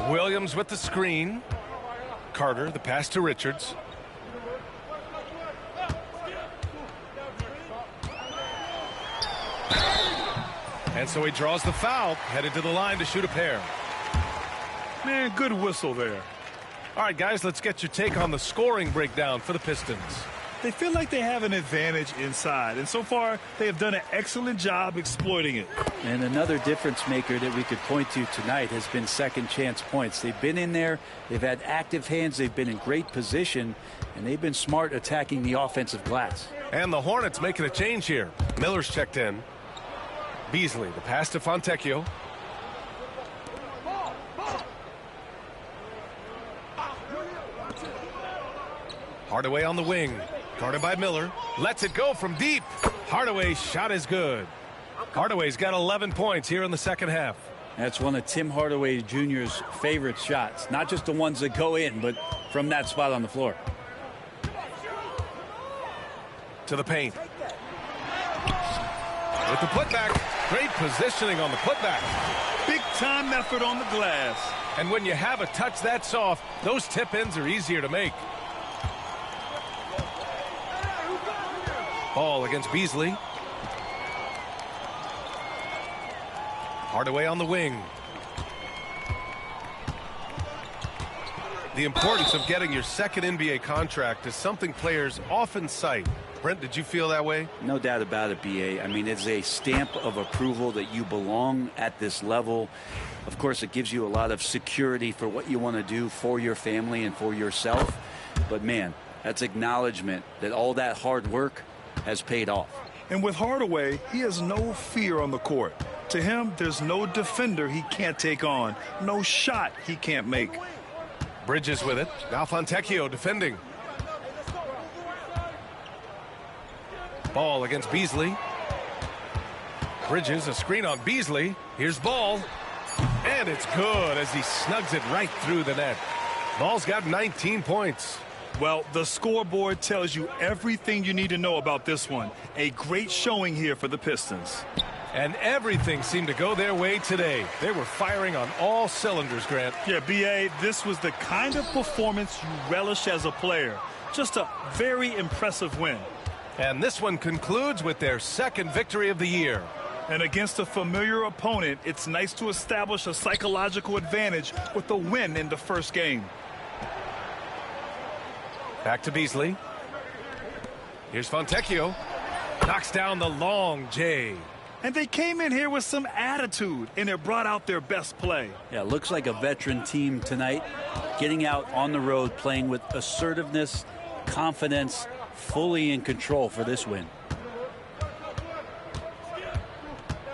[SPEAKER 2] Williams with the screen. Carter, the pass to Richards. And so he draws the foul, headed to the line to shoot a pair.
[SPEAKER 3] Man, good whistle there.
[SPEAKER 2] All right, guys, let's get your take on the scoring breakdown for the Pistons.
[SPEAKER 3] They feel like they have an advantage inside, and so far they have done an excellent job exploiting it.
[SPEAKER 5] And another difference maker that we could point to tonight has been second chance points. They've been in there, they've had active hands, they've been in great position, and they've been smart attacking the offensive glass.
[SPEAKER 2] And the Hornets making a change here. Miller's checked in. Beasley, the pass to Fontecchio. Hardaway on the wing. Guarded by Miller. Lets it go from deep. Hardaway's shot is good. Hardaway's got 11 points here in the second half.
[SPEAKER 5] That's one of Tim Hardaway Jr.'s favorite shots. Not just the ones that go in, but from that spot on the floor.
[SPEAKER 2] To the paint. With the putback. Great positioning on the putback.
[SPEAKER 3] Big time effort on the glass.
[SPEAKER 2] And when you have a touch that soft, those tip-ins are easier to make. Ball against Beasley. Hardaway on the wing. The importance of getting your second NBA contract is something players often cite. Brent, did you feel that way?
[SPEAKER 5] No doubt about it, B.A. I mean, it's a stamp of approval that you belong at this level. Of course, it gives you a lot of security for what you want to do for your family and for yourself. But, man, that's acknowledgement that all that hard work has paid off.
[SPEAKER 3] And with Hardaway, he has no fear on the court. To him, there's no defender he can't take on, no shot he can't make.
[SPEAKER 2] Bridges with it. Now Fontecchio defending. Ball against Beasley. Bridges, a screen on Beasley. Here's Ball. And it's good as he snugs it right through the net. Ball's got 19 points.
[SPEAKER 3] Well, the scoreboard tells you everything you need to know about this one. A great showing here for the Pistons.
[SPEAKER 2] And everything seemed to go their way today. They were firing on all cylinders, Grant.
[SPEAKER 3] Yeah, B.A., this was the kind of performance you relish as a player. Just a very impressive win.
[SPEAKER 2] And this one concludes with their second victory of the year.
[SPEAKER 3] And against a familiar opponent, it's nice to establish a psychological advantage with a win in the first game.
[SPEAKER 2] Back to Beasley. Here's Fontecchio. Knocks down the long J.
[SPEAKER 3] And they came in here with some attitude, and it brought out their best play.
[SPEAKER 5] Yeah, looks like a veteran team tonight, getting out on the road, playing with assertiveness, confidence, fully in control for this win.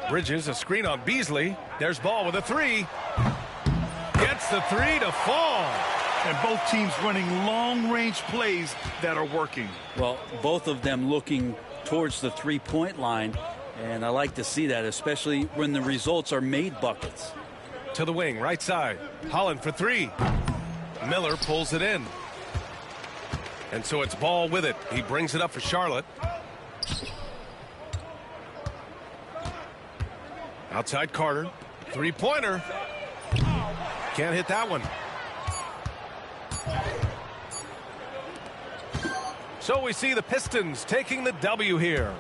[SPEAKER 2] Bridges, a screen on Beasley. There's Ball with a three. Gets the three to fall.
[SPEAKER 3] And both teams running long-range plays that are working.
[SPEAKER 5] Well, both of them looking towards the three-point line, and I like to see that, especially when the results are made buckets.
[SPEAKER 2] To the wing, right side. Holland for three. Miller pulls it in. And so it's Ball with it. He brings it up for Charlotte. Outside Carter. Three-pointer. Can't hit that one. So we see the Pistons taking the W here.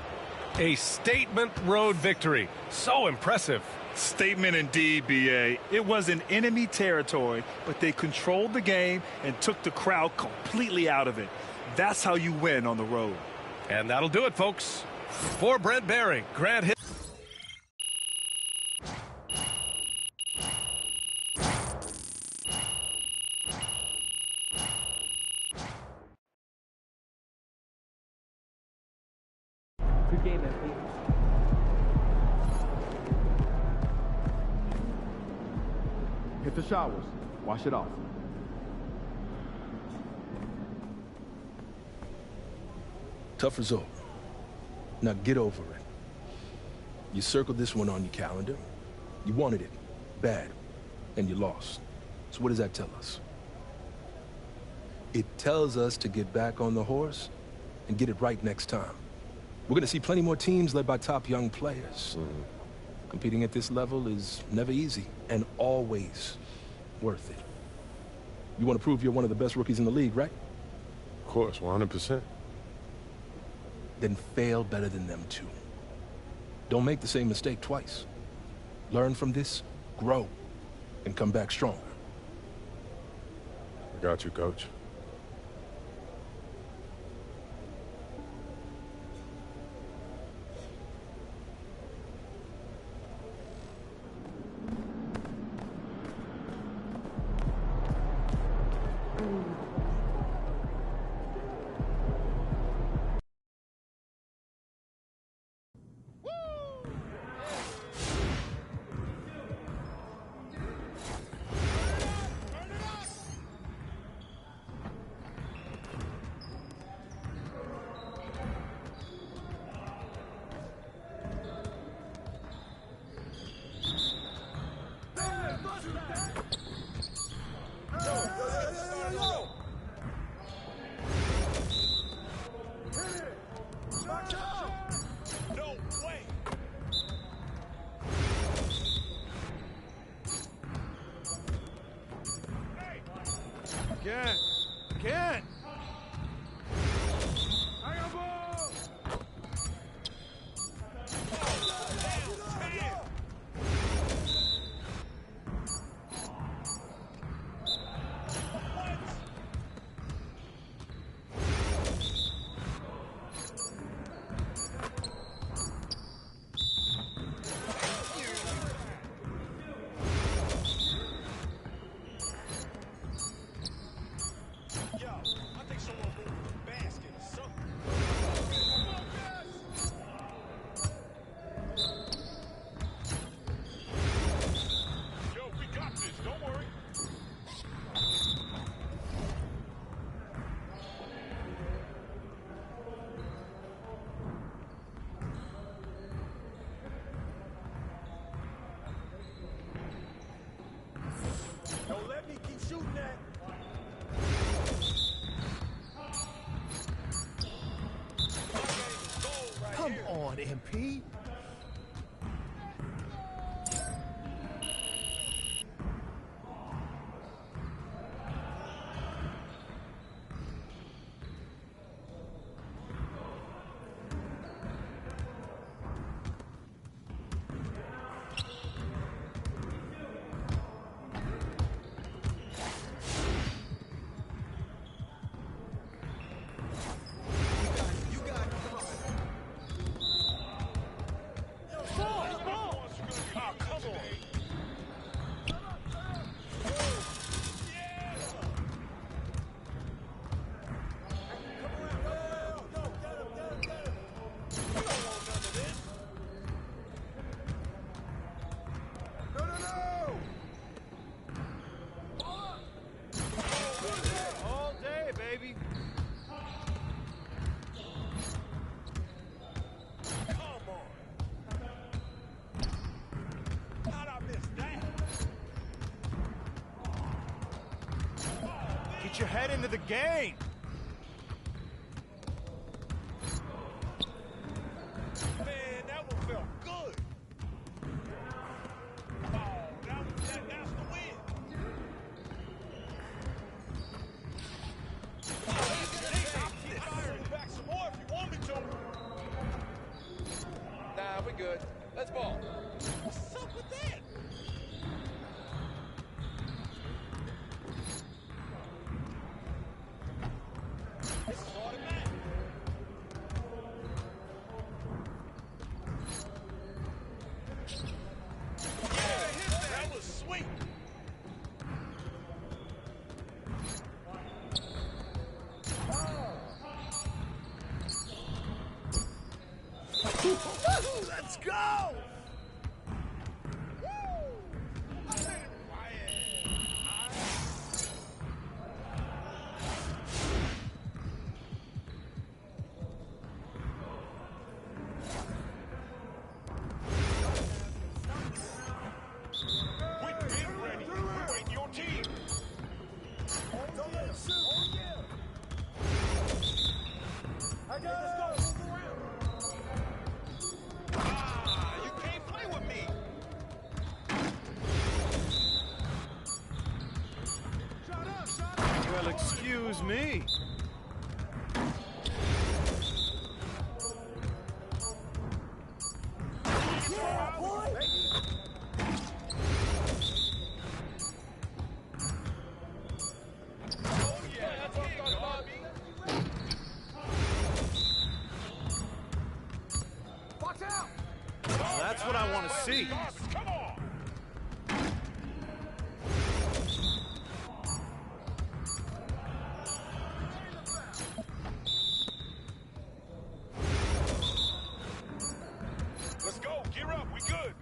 [SPEAKER 2] A statement road victory. So impressive.
[SPEAKER 3] Statement indeed, B.A. It was in enemy territory, but they controlled the game and took the crowd completely out of it. That's how you win on the road.
[SPEAKER 2] And that'll do it, folks. For Brent Barry, Grant Hill.
[SPEAKER 9] Good game, MP.
[SPEAKER 10] Hit the showers. Wash it off.
[SPEAKER 11] Tough result. Now get over it. You circled this one on your calendar. You wanted it. Bad. And you lost. So what does that tell us? It tells us to get back on the horse and get it right next time. We're going to see plenty more teams led by top young players. Competing at this level is never easy and always worth it. You want to prove you're one of the best rookies in the league, right?
[SPEAKER 10] Of course, 100%.
[SPEAKER 11] Then fail better than them too. Don't make the same mistake twice. Learn from this, grow, and come back stronger.
[SPEAKER 10] I got you, Coach.
[SPEAKER 3] Again. Again. I got ball.
[SPEAKER 12] Come on, MP. Get your head into the game.
[SPEAKER 13] Man, that one felt good. Oh, that's the win. Keep firing back some more if you want me to.
[SPEAKER 14] Nah, we good. Let's ball.
[SPEAKER 13] What's up with that? This is automatic. Yeah, that was sweet.
[SPEAKER 12] Let's go!
[SPEAKER 3] Well, excuse me. That's what I want to see.
[SPEAKER 13] Come on. Let's go. Gear up. We good.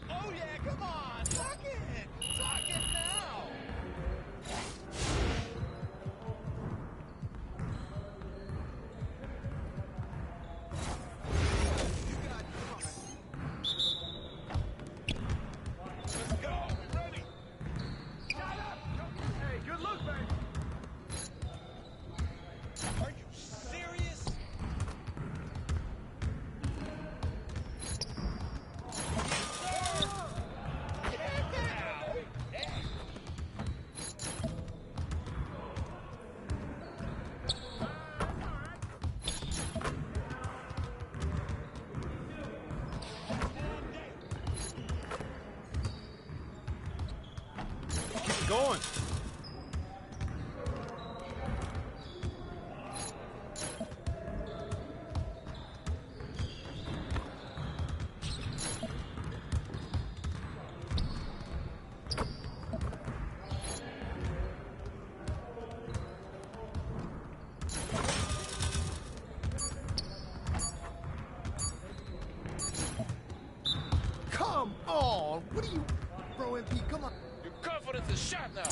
[SPEAKER 13] Oh yeah, come on. Suck it. Suck it now.
[SPEAKER 12] it going. Come on. What are you, bro, MP? Come on.
[SPEAKER 14] Your confidence is shot now.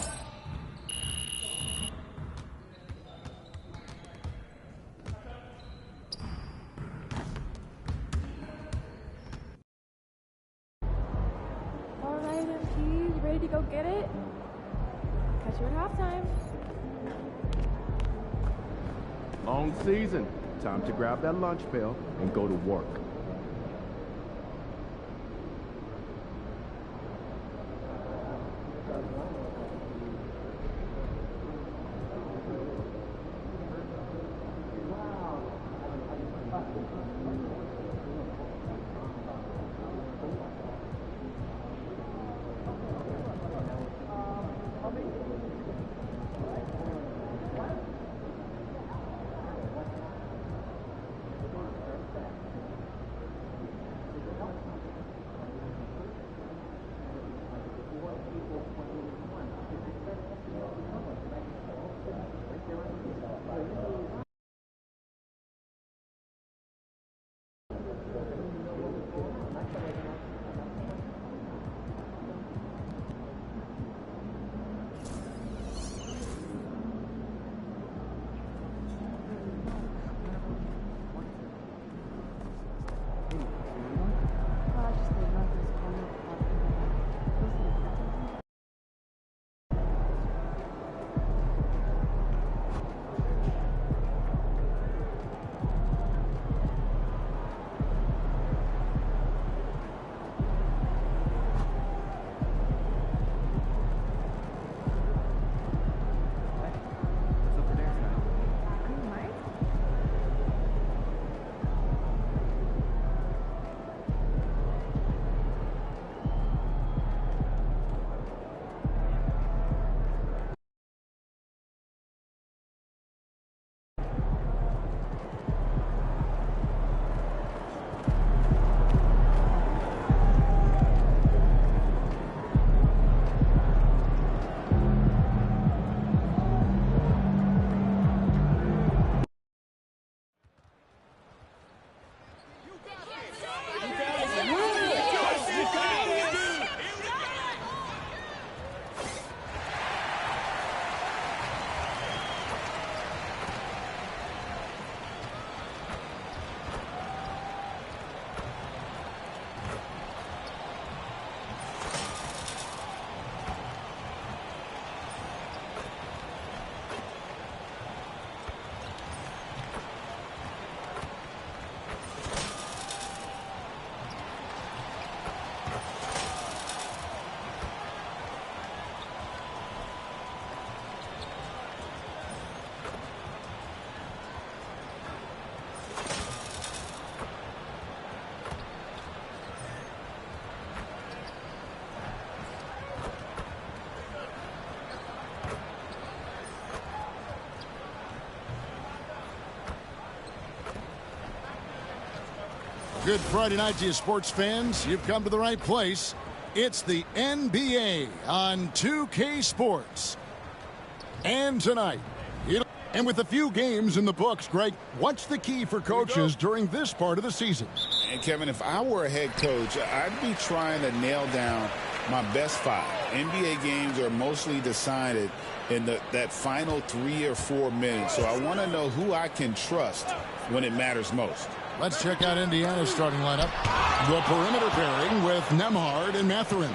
[SPEAKER 8] All right, MPs, ready to go get it? Catch you at halftime.
[SPEAKER 10] Long season. Time to grab that lunch pail and go to work.
[SPEAKER 15] Good Friday night to you, sports fans. You've come to the right place. It's the NBA on 2K Sports. And tonight, and with a few games in the books, Greg, what's the key for coaches during this part of the season?
[SPEAKER 16] And Kevin, if I were a head coach, I'd be trying to nail down my best 5. NBA games are mostly decided in that final 3 or 4 minutes. So I want to know who I can trust when it matters most.
[SPEAKER 15] Let's check out Indiana's starting lineup. The perimeter pairing with Nembhard and Mathurin.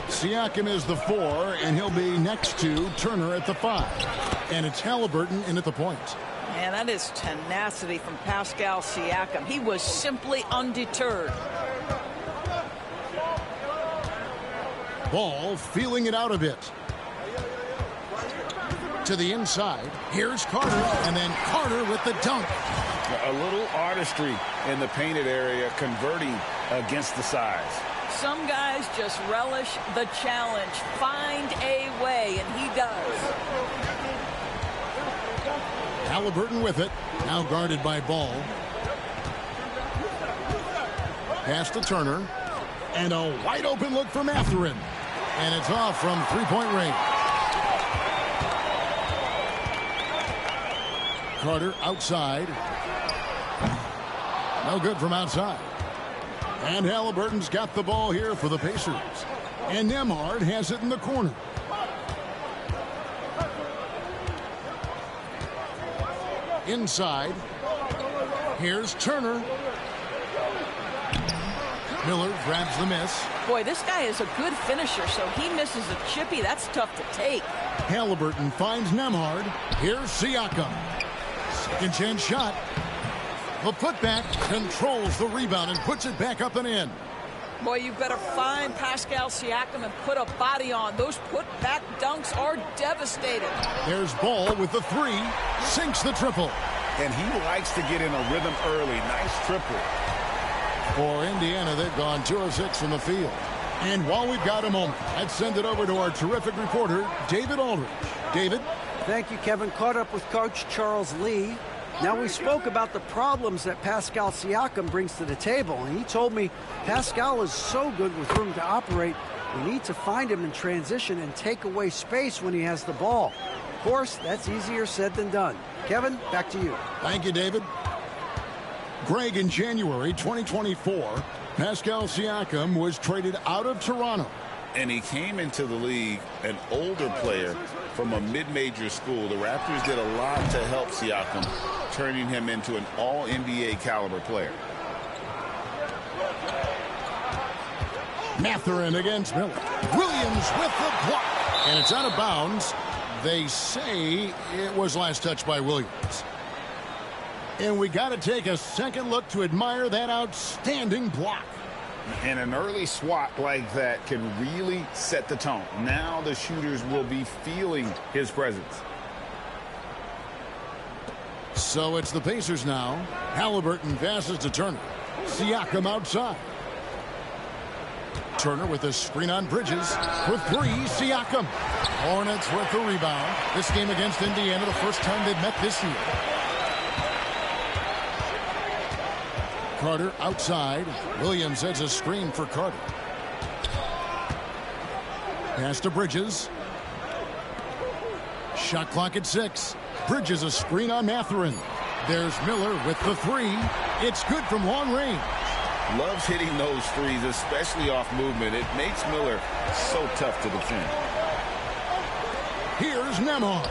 [SPEAKER 15] Siakam is the 4, and he'll be next to Turner at the 5. And it's Halliburton in at the point.
[SPEAKER 17] Man, that is tenacity from Pascal Siakam. He was simply undeterred.
[SPEAKER 15] Ball feeling it out a bit. To the inside. Here's Carter, and then Carter with the dunk.
[SPEAKER 16] A little artistry in the painted area, converting against the size.
[SPEAKER 17] some guys just relish the challenge. Find a way, and he does.
[SPEAKER 15] Halliburton with it. Now guarded by Ball. Pass to Turner. And a wide open look for Mathurin. And it's off from three-point range. Carter outside. No good from outside. And Halliburton's got the ball here for the Pacers. And Nembhard has it in the corner. Inside. Here's Turner. Miller grabs the miss.
[SPEAKER 17] Boy, this guy is a good finisher, so he misses a chippy. That's tough to take.
[SPEAKER 15] Halliburton finds Nembhard. Here's Siakam. Second chance shot. The putback controls the rebound and puts it back up and in.
[SPEAKER 17] Boy, you better find Pascal Siakam and put a body on. Those put-back dunks are devastating.
[SPEAKER 15] There's Ball with the three. Sinks the triple.
[SPEAKER 16] And he likes to get in a rhythm early. Nice triple.
[SPEAKER 15] For Indiana, they've gone 2 of 6 from the field. And while we've got a moment, let's send it over to our terrific reporter, David Aldridge. David?
[SPEAKER 18] Thank you, Kevin. Caught up with Coach Charles Lee. Now, we spoke about the problems that Pascal Siakam brings to the table, and he told me Pascal is so good with room to operate, we need to find him in transition and take away space when he has the ball. Of course, that's easier said than done. Kevin, back to you.
[SPEAKER 15] Thank you, David. Greg, in January 2024, Pascal Siakam was traded out of Toronto.
[SPEAKER 16] And he came into the league an older player from a mid-major school. The Raptors did a lot to help Siakam, turning him into an all-NBA caliber player.
[SPEAKER 15] Mathurin against Miller. Williams with the block. And it's out of bounds. They say it was last touched by Williams. And we got to take a second look to admire that outstanding block.
[SPEAKER 16] And an early swat like that can really set the tone. Now the shooters will be feeling his presence.
[SPEAKER 15] So it's the Pacers now. Halliburton passes to Turner. Siakam outside. Turner with a screen on Bridges. For three, Siakam. Hornets with the rebound. This game against Indiana, the first time they've met this year. Carter outside. Williams sets a screen for Carter. Pass to Bridges. Shot clock at 6. Bridges a screen on Mathurin. There's Miller with the three. It's good from long range.
[SPEAKER 16] Loves hitting those threes, especially off movement. It makes Miller so tough to defend.
[SPEAKER 15] Here's Nembhard.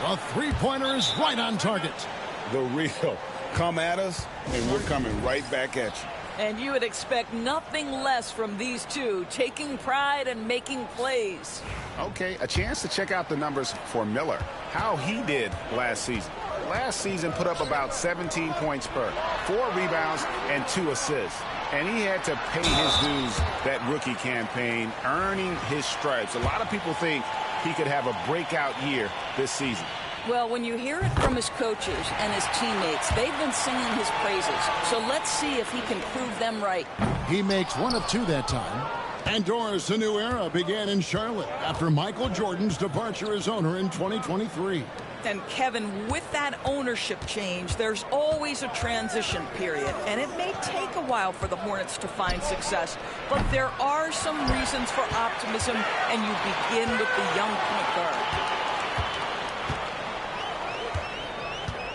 [SPEAKER 15] The three-pointer is right on target.
[SPEAKER 16] The real. Come at us, and we're coming right back at you.
[SPEAKER 17] And you would expect nothing less from these two, taking pride and making plays.
[SPEAKER 16] Okay, a chance to check out the numbers for Miller. How he did last season. Last season put up about 17 points per, 4 rebounds, and 2 assists. And he had to pay his dues that rookie campaign, earning his stripes. A lot of people think he could have a breakout year this season.
[SPEAKER 17] Well, when you hear it from his coaches and his teammates, they've been singing his praises. So let's see if he can prove them right.
[SPEAKER 15] He makes 1 of 2 that time. And Doris, a new era began in Charlotte after Michael Jordan's departure as owner in 2023.
[SPEAKER 17] And Kevin, with that ownership change, there's always a transition period. And it may take a while for the Hornets to find success. But there are some reasons for optimism, and you begin with the young point guard.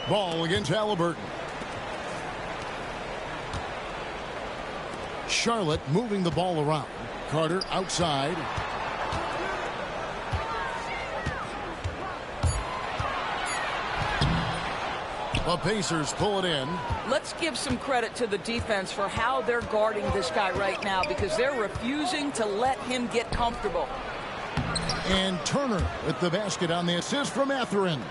[SPEAKER 15] Ball against Halliburton. Charlotte moving the ball around. Carter outside. The Pacers pull it in.
[SPEAKER 17] Let's give some credit to the defense for how they're guarding this guy right now, because they're refusing to let him get comfortable.
[SPEAKER 15] And Turner with the basket on the assist from Mathurin.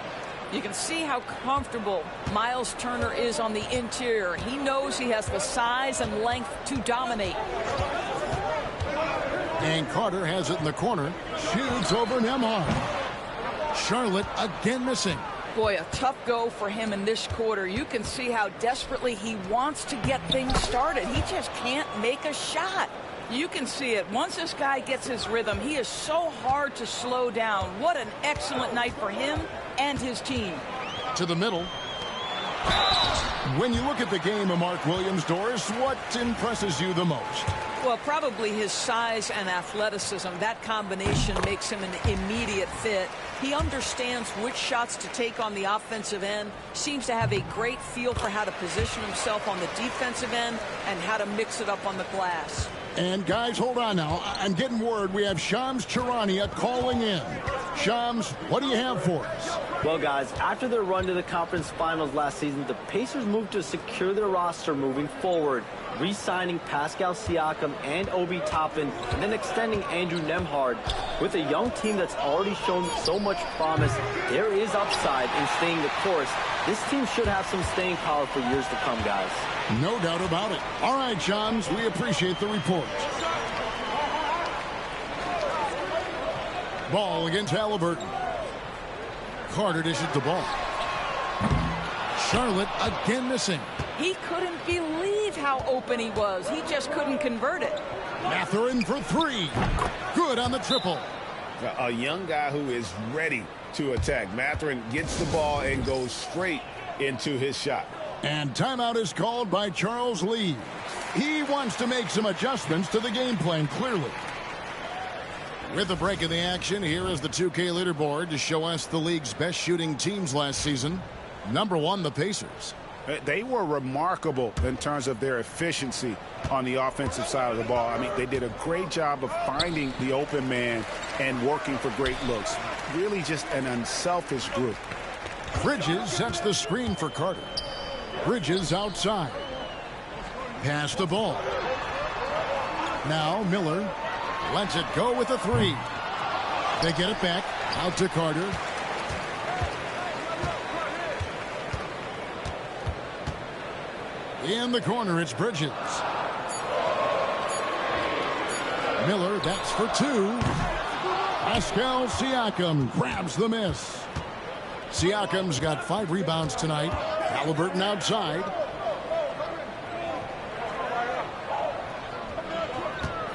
[SPEAKER 17] You can see how comfortable Miles Turner is on the interior. He knows he has the size and length to dominate.
[SPEAKER 15] And Carter has it in the corner. Shoots over Nembhard. Charlotte again missing.
[SPEAKER 17] Boy, a tough go for him in this quarter. You can see how desperately he wants to get things started. He just can't make a shot. You can see it. Once this guy gets his rhythm, he is so hard to slow down. What an excellent night for him and his team.
[SPEAKER 15] To the middle. When you look at the game of Mark Williams, Doris, what impresses you the most?
[SPEAKER 17] Well, probably his size and athleticism. That combination makes him an immediate fit. He understands which shots to take on the offensive end, seems to have a great feel for how to position himself on the defensive end and how to mix it up on the glass.
[SPEAKER 15] And guys, hold on now. I'm getting word we have Shams Charania calling in. Shams, what do you have for us?
[SPEAKER 1] Well, guys, after their run to the conference finals last season, the Pacers moved to secure their roster moving forward, re-signing Pascal Siakam and Obi Toppin, and then extending Andrew Nembhard. With a young team that's already shown so much promise, there is upside in staying the course. This team should have some staying power for years to come, guys.
[SPEAKER 15] No doubt about it. All right, Shams, we appreciate the report. Ball against Halliburton. Carter dishes the ball. Charlotte again missing.
[SPEAKER 17] He couldn't believe how open he was. He just couldn't convert it.
[SPEAKER 15] Mathurin for three. Good on the triple.
[SPEAKER 16] A young guy who is ready to attack. Mathurin gets the ball and goes straight into his shot.
[SPEAKER 15] And timeout is called by Charles Lee. He wants to make some adjustments to the game plan, clearly. With the break in the action, here is the 2K leaderboard to show us the league's best shooting teams last season. Number one, the Pacers.
[SPEAKER 16] They were remarkable in terms of their efficiency on the offensive side of the ball. I mean, they did a great job of finding the open man and working for great looks. Really just an unselfish group.
[SPEAKER 15] Bridges sets the screen for Carter. Bridges outside. Pass the ball. Now Miller lets it go with a three. They get it back. Out to Carter. In the corner, it's Bridges. Miller, that's for two. Pascal Siakam grabs the miss. Siakam's got 5 rebounds tonight. Halliburton outside.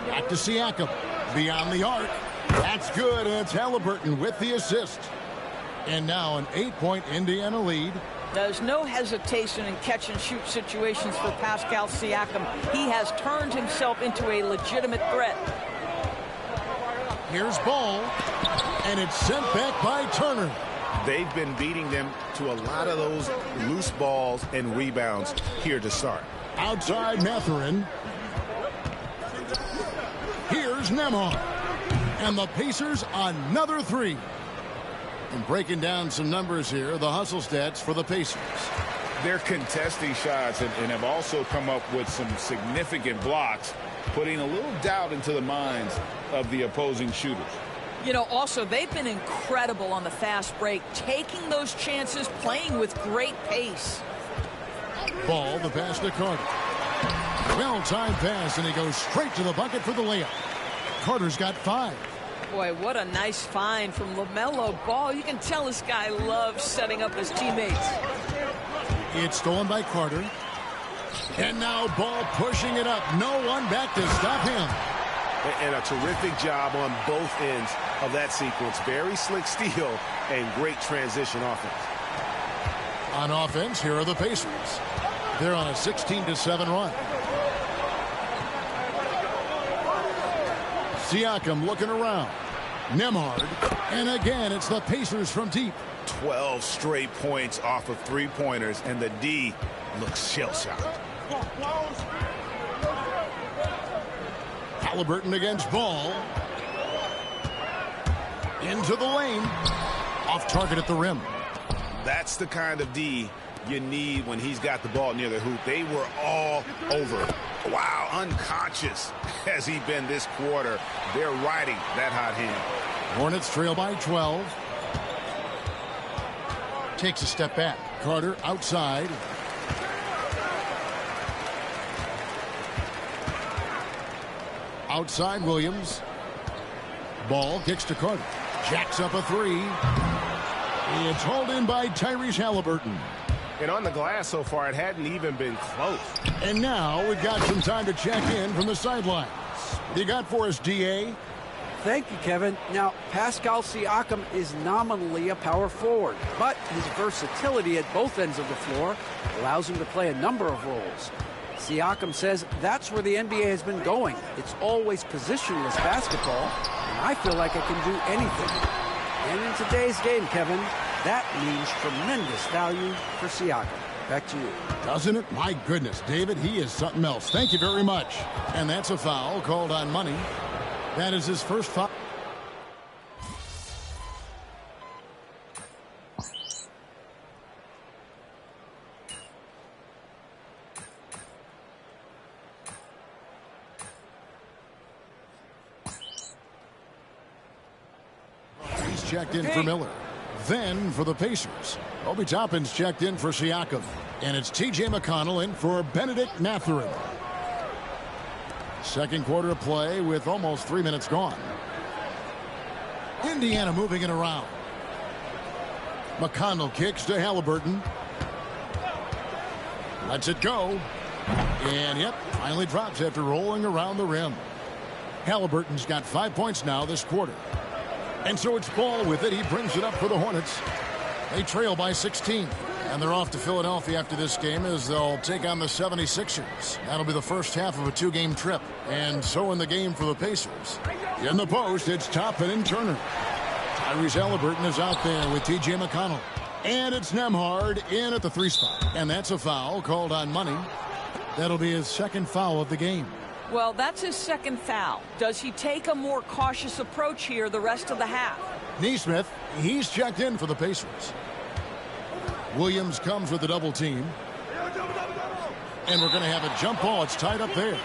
[SPEAKER 15] Back to Siakam. Beyond the arc. That's good, and it's Halliburton with the assist. And now an 8-point Indiana lead.
[SPEAKER 17] There's no hesitation in catch-and-shoot situations for Pascal Siakam. He has turned himself into a legitimate threat.
[SPEAKER 15] Here's Ball, and it's sent back by Turner.
[SPEAKER 16] They've been beating them to a lot of those loose balls and rebounds here to start.
[SPEAKER 15] Outside Mathurin. Here's Nembhard. And the Pacers another three. And breaking down some numbers here, the hustle stats for the Pacers.
[SPEAKER 16] They're contesting shots and have also come up with some significant blocks, putting a little doubt into the minds of the opposing shooters.
[SPEAKER 17] You know, also, they've been incredible on the fast break, taking those chances, playing with great pace.
[SPEAKER 15] Ball, the pass to Carter. Well-timed pass, and he goes straight to the bucket for the layup. Carter's got 5.
[SPEAKER 17] Boy, what a nice find from LaMelo Ball. You can tell this guy loves setting up his teammates.
[SPEAKER 15] It's stolen by Carter. And now Ball pushing it up. No one back to stop him.
[SPEAKER 16] And a terrific job on both ends of that sequence. Very slick steal and great transition offense.
[SPEAKER 15] On offense, here are the Pacers. They're on a 16-7 run. Siakam looking around. Nembhard. And again, it's the Pacers from deep.
[SPEAKER 16] 12 straight points off of three-pointers, and the D looks shell-shocked.
[SPEAKER 15] Halliburton against Ball. Into the lane. Off target at the rim.
[SPEAKER 16] That's the kind of D you need when he's got the ball near the hoop. They were all over. Wow, unconscious has he been this quarter. They're riding that hot hand.
[SPEAKER 15] Hornets trail by 12. Takes a step back. Carter outside. Outside Williams. Ball kicks to Carter. Jacks up a three. It's hauled in by Tyrese Halliburton.
[SPEAKER 16] And on the glass so far, it hadn't even been close.
[SPEAKER 15] And now we've got some time to check in from the sidelines. You got for us, DA?
[SPEAKER 18] Thank you, Kevin. Now, Pascal Siakam is nominally a power forward, but his versatility at both ends of the floor allows him to play a number of roles. Siakam says that's where the NBA has been going. It's always positionless basketball, and I feel like I can do anything. And in today's game, Kevin, that means tremendous value for Siakam. Back to you.
[SPEAKER 15] Doesn't it? My goodness, David, he is something else. Thank you very much. And that's a foul called on Money. That is his first foul. He's checked in for Miller. Then for the Pacers, Obi Toppin's checked in for Siakam. And it's T.J. McConnell in for Benedict Mathurin. Second quarter of play with almost 3 minutes gone. Indiana moving it around. McConnell kicks to Halliburton. Lets it go. And, yep, finally drops after rolling around the rim. Halliburton's got 5 points now this quarter. And so it's Ball with it. He brings it up for the Hornets. They trail by 16. And they're off to Philadelphia after this game as they'll take on the 76ers. That'll be the first half of a two-game trip. And so in the game for the Pacers. In the post, it's Toppin and Turner. Tyrese Halliburton is out there with T.J. McConnell. And it's Nembhard in at the 3 spot. And that's a foul called on Money. That'll be his second foul of the game.
[SPEAKER 17] Well, that's his second foul. Does he take a more cautious approach here the rest of the half?
[SPEAKER 15] Nesmith, he's checked in for the Pacers. Williams comes with the double team. And we're going to have a jump ball. It's tied up there.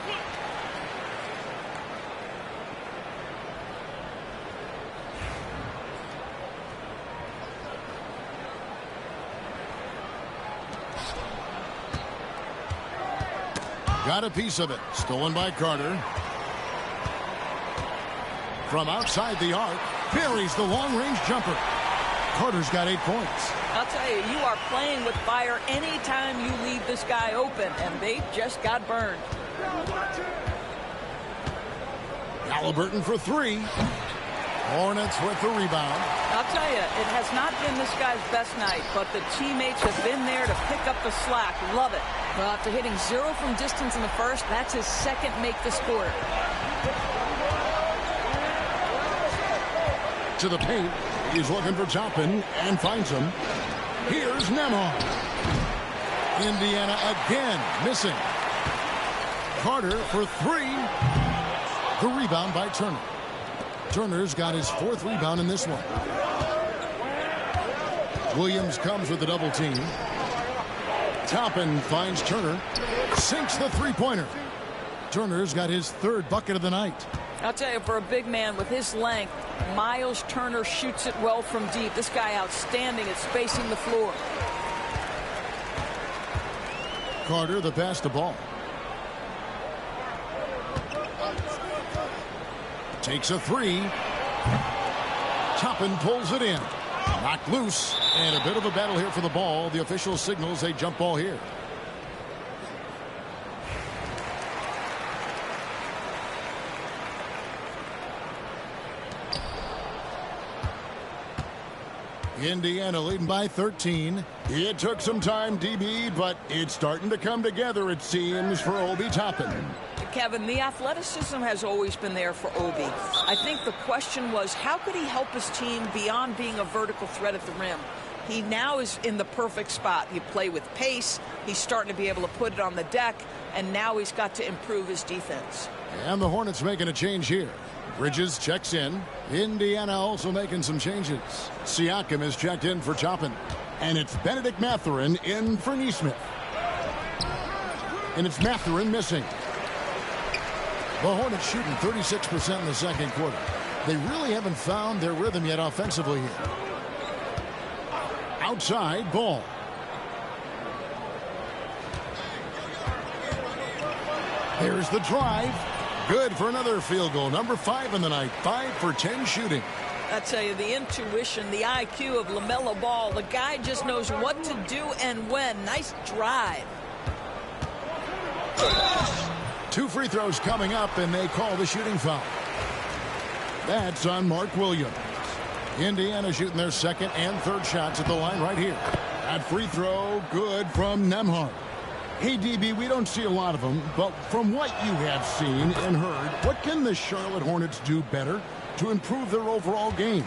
[SPEAKER 15] Got a piece of it. Stolen by Carter. From outside the arc, buries the long-range jumper. Carter's got 8 points.
[SPEAKER 17] I'll tell you, you are playing with fire anytime you leave this guy open, and they just got burned.
[SPEAKER 15] Halliburton for 3. Hornets with the rebound.
[SPEAKER 17] I'll tell you, it has not been this guy's best night, but the teammates have been there to pick up the slack. Love it. Well, after hitting 0 from distance in the first, that's his second make this quarter.
[SPEAKER 15] To the paint. He's looking for Toppin and finds him. Here's Nembhard. Indiana again missing. Carter for 3. The rebound by Turner. Turner's got his 4th rebound in this one. Williams comes with the double team. Toppin finds Turner. Sinks the three-pointer. Turner's got his 3rd bucket of the night.
[SPEAKER 17] I'll tell you, for a big man with his length, Miles Turner shoots it well from deep. This guy outstanding at spacing the floor.
[SPEAKER 15] Carter, the pass to Ball. Takes a 3. Toppin pulls it in. Knocked loose. And a bit of a battle here for the ball. The official signals a jump ball here. Indiana leading by 13. It took some time, DB, but it's starting to come together, it seems, for Obi Toppin.
[SPEAKER 17] Kevin, the athleticism has always been there for Obi. I think the question was, how could he help his team beyond being a vertical threat at the rim? He now is in the perfect spot. He play with pace. He's starting to be able to put it on the deck, and now he's got to improve his defense.
[SPEAKER 15] And the Hornets making a change here. Bridges checks in. Indiana also making some changes. Siakam is checked in for Toppin. And it's Benedict Mathurin in for Nesmith. And it's Mathurin missing. The Hornets shooting 36% in the second quarter. They really haven't found their rhythm yet offensively here. Outside, Ball. There's the drive. Good for another field goal. Number 5 in the night. 5 for 10 shooting.
[SPEAKER 17] I tell you, the intuition, the IQ of LaMelo Ball. The guy just knows what to do and when. Nice drive.
[SPEAKER 15] 2 free throws coming up, and they call the shooting foul. That's on Mark Williams. Indiana shooting their second and third shots at the line right here. That free throw good from Nembhard. Hey, DB, we don't see a lot of them, but from what you have seen and heard, what can the Charlotte Hornets do better to improve their overall game?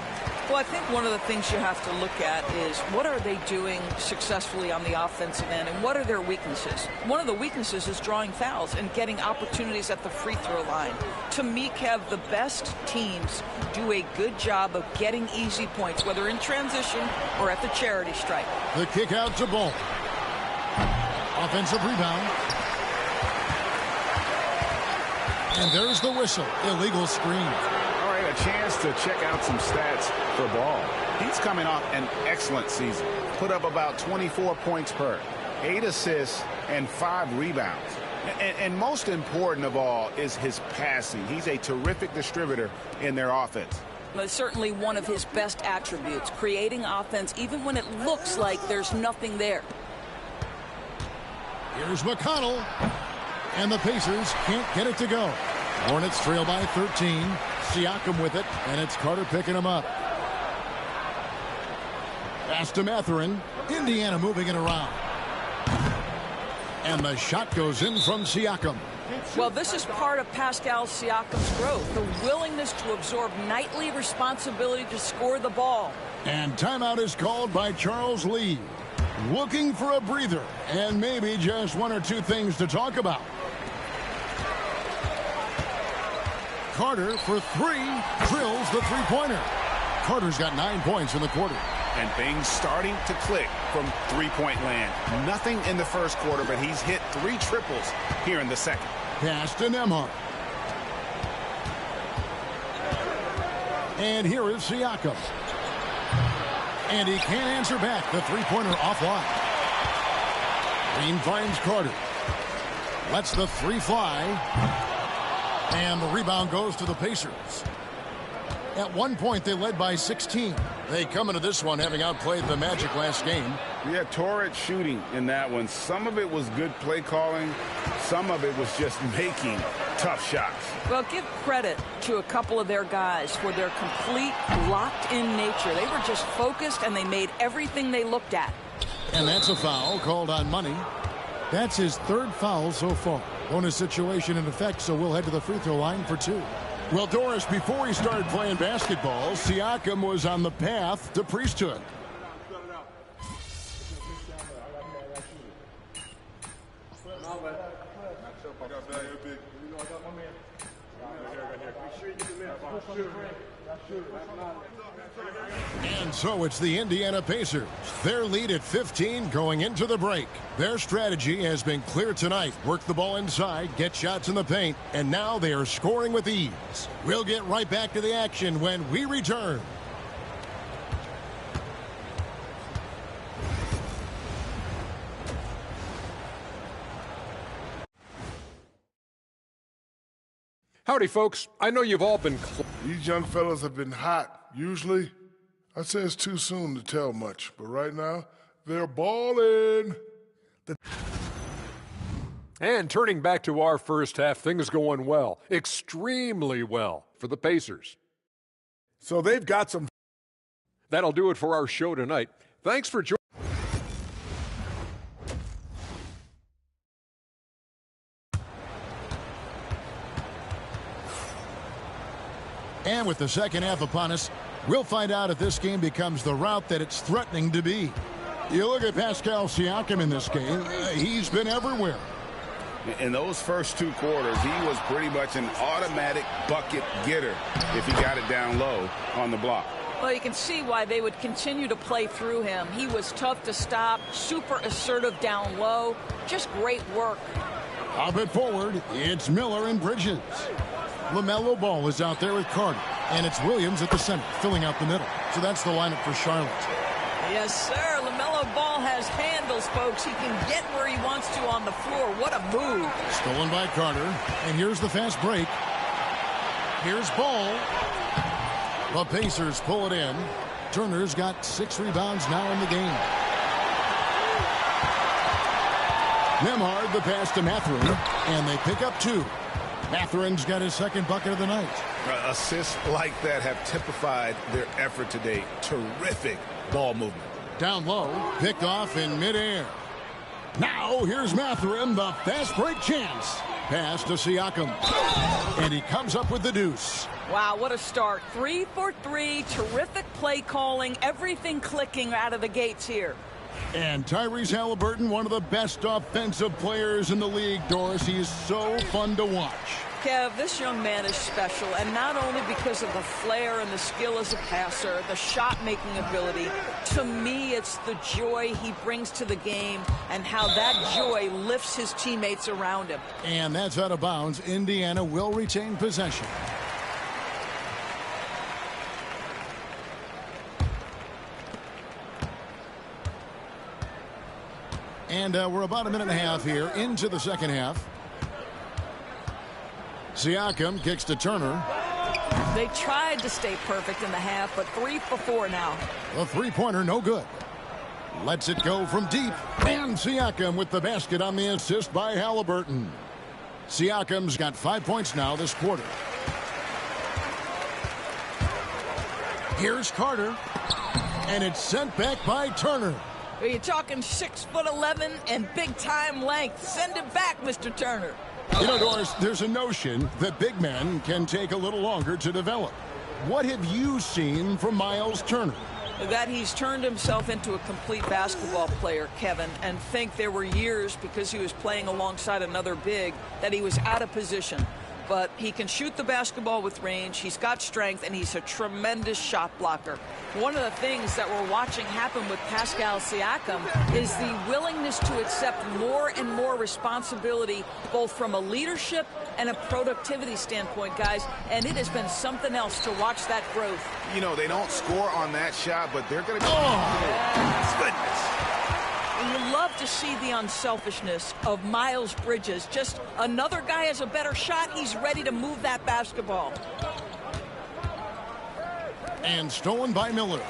[SPEAKER 17] Well, I think one of the things you have to look at is what are they doing successfully on the offensive end and what are their weaknesses? One of the weaknesses is drawing fouls and getting opportunities at the free throw line. To me, Kev, the best teams do a good job of getting easy points, whether in transition or at the charity stripe.
[SPEAKER 15] The kick out to Ball. Offensive rebound. And there's the whistle. Illegal screen.
[SPEAKER 16] A chance to check out some stats for Ball. He's coming off an excellent season. Put up about 24 points per, 8 assists, and 5 rebounds. And most important of all is his passing. He's a terrific distributor in their offense.
[SPEAKER 17] It's certainly one of his best attributes, creating offense even when it looks like there's nothing there.
[SPEAKER 15] Here's McConnell. And the Pacers can't get it to go. Hornets trail by 13. Siakam with it, and it's Carter picking him up. Pass to Mathurin. Indiana moving it around. And the shot goes in from Siakam.
[SPEAKER 17] Well, this is part of Pascal Siakam's growth, the willingness to absorb nightly responsibility to score the ball.
[SPEAKER 15] And timeout is called by Charles Lee. Looking for a breather, and maybe just 1 or 2 things to talk about. Carter for 3, drills the three-pointer. Carter's got 9 points in the quarter.
[SPEAKER 16] And things starting to click from three-point land. Nothing in the first quarter, but he's hit 3 triples here in the second.
[SPEAKER 15] Pass to Nembhard. And here is Siakam. And he can't answer back. The three-pointer offline. Green finds Carter. Lets the 3 fly. And the rebound goes to the Pacers. At one point, they led by 16. They come into this one having outplayed the Magic last game.
[SPEAKER 16] Yeah, torrid shooting in that one. Some of it was good play calling. Some of it was just making tough shots.
[SPEAKER 17] Well, give credit to a couple of their guys for their complete locked-in nature. They were just focused, and they made everything they looked at.
[SPEAKER 15] And that's a foul called on Money. That's his 3rd foul so far. Bonus situation in effect, so we'll head to the free throw line for 2. Well, Doris, before he started playing basketball, Siakam was on the path to priesthood. And so it's the Indiana Pacers. Their lead at 15 going into the break. Their strategy has been clear tonight. Work the ball inside, get shots in the paint, and now they are scoring with ease. We'll get right back to the action when we return.
[SPEAKER 6] Howdy, folks. I know you've all been...
[SPEAKER 19] These young fellas have been hot. Usually, I'd say it's too soon to tell much, but right now, they're balling.
[SPEAKER 6] And turning back to our first half, things going well, extremely well for the Pacers.
[SPEAKER 7] So they've got some...
[SPEAKER 6] That'll do it for our show tonight. Thanks for joining.
[SPEAKER 15] And with the second half upon us, we'll find out if this game becomes the route that it's threatening to be. You look at Pascal Siakam in this game, he's been everywhere.
[SPEAKER 16] In those first 2 quarters, he was pretty much an automatic bucket getter if he got it down low on the block.
[SPEAKER 17] Well, you can see why they would continue to play through him. He was tough to stop, super assertive down low, just great work.
[SPEAKER 15] Up and forward, it's Miller and Bridges. LaMelo Ball is out there with Carter, and it's Williams at the center, filling out the middle. So that's the lineup for Charlotte.
[SPEAKER 17] Yes, sir. LaMelo Ball has handles, folks. He can get where he wants to on the floor. What a move.
[SPEAKER 15] Stolen by Carter, and here's the fast break. Here's Ball. The Pacers pull it in. Turner's got 6 rebounds now in the game. Nemhard the pass to Mathurin, and they pick up 2. Mathurin's got his second bucket of the night.
[SPEAKER 16] Assists like that have typified their effort today. Terrific ball movement.
[SPEAKER 15] Down low, picked off in midair. Now here's Mathurin, the fast break chance. Pass to Siakam, and he comes up with the deuce.
[SPEAKER 17] Wow, what a start. 3 for 3, terrific play calling, everything clicking out of the gates here.
[SPEAKER 15] And Tyrese Halliburton, one of the best offensive players in the league, Doris. He is so fun to watch.
[SPEAKER 17] Kev, this young man is special, and not only because of the flair and the skill as a passer, the shot-making ability. To me, it's the joy he brings to the game and how that joy lifts his teammates around him.
[SPEAKER 15] And that's out of bounds. Indiana will retain possession. And we're about a minute and a half here into the second half. Siakam kicks to Turner.
[SPEAKER 17] They tried to stay perfect in the half, but 3 for 4 now.
[SPEAKER 15] The three-pointer, no good. Lets it go from deep. And Siakam with the basket on the assist by Halliburton. Siakam's got 5 points now this quarter. Here's Carter. And it's sent back by Turner.
[SPEAKER 17] You're talking 6'11" and big-time length. Send it back, Mr. Turner.
[SPEAKER 15] You know, Doris, there's a notion that big men can take a little longer to develop. What have you seen from Miles Turner?
[SPEAKER 17] That he's turned himself into a complete basketball player, Kevin, and think there were years because he was playing alongside another big that he was out of position. But he can shoot the basketball with range, he's got strength, and he's a tremendous shot blocker. One of the things that we're watching happen with Pascal Siakam is the willingness to accept more and more responsibility, both from a leadership and a productivity standpoint, guys, and it has been something else to watch that growth.
[SPEAKER 16] You know, they don't score on that shot, but they're going to go. Goodness.
[SPEAKER 17] You love to see the unselfishness of Miles Bridges. Just another guy has a better shot. He's ready to move that basketball.
[SPEAKER 15] And stolen by Miller.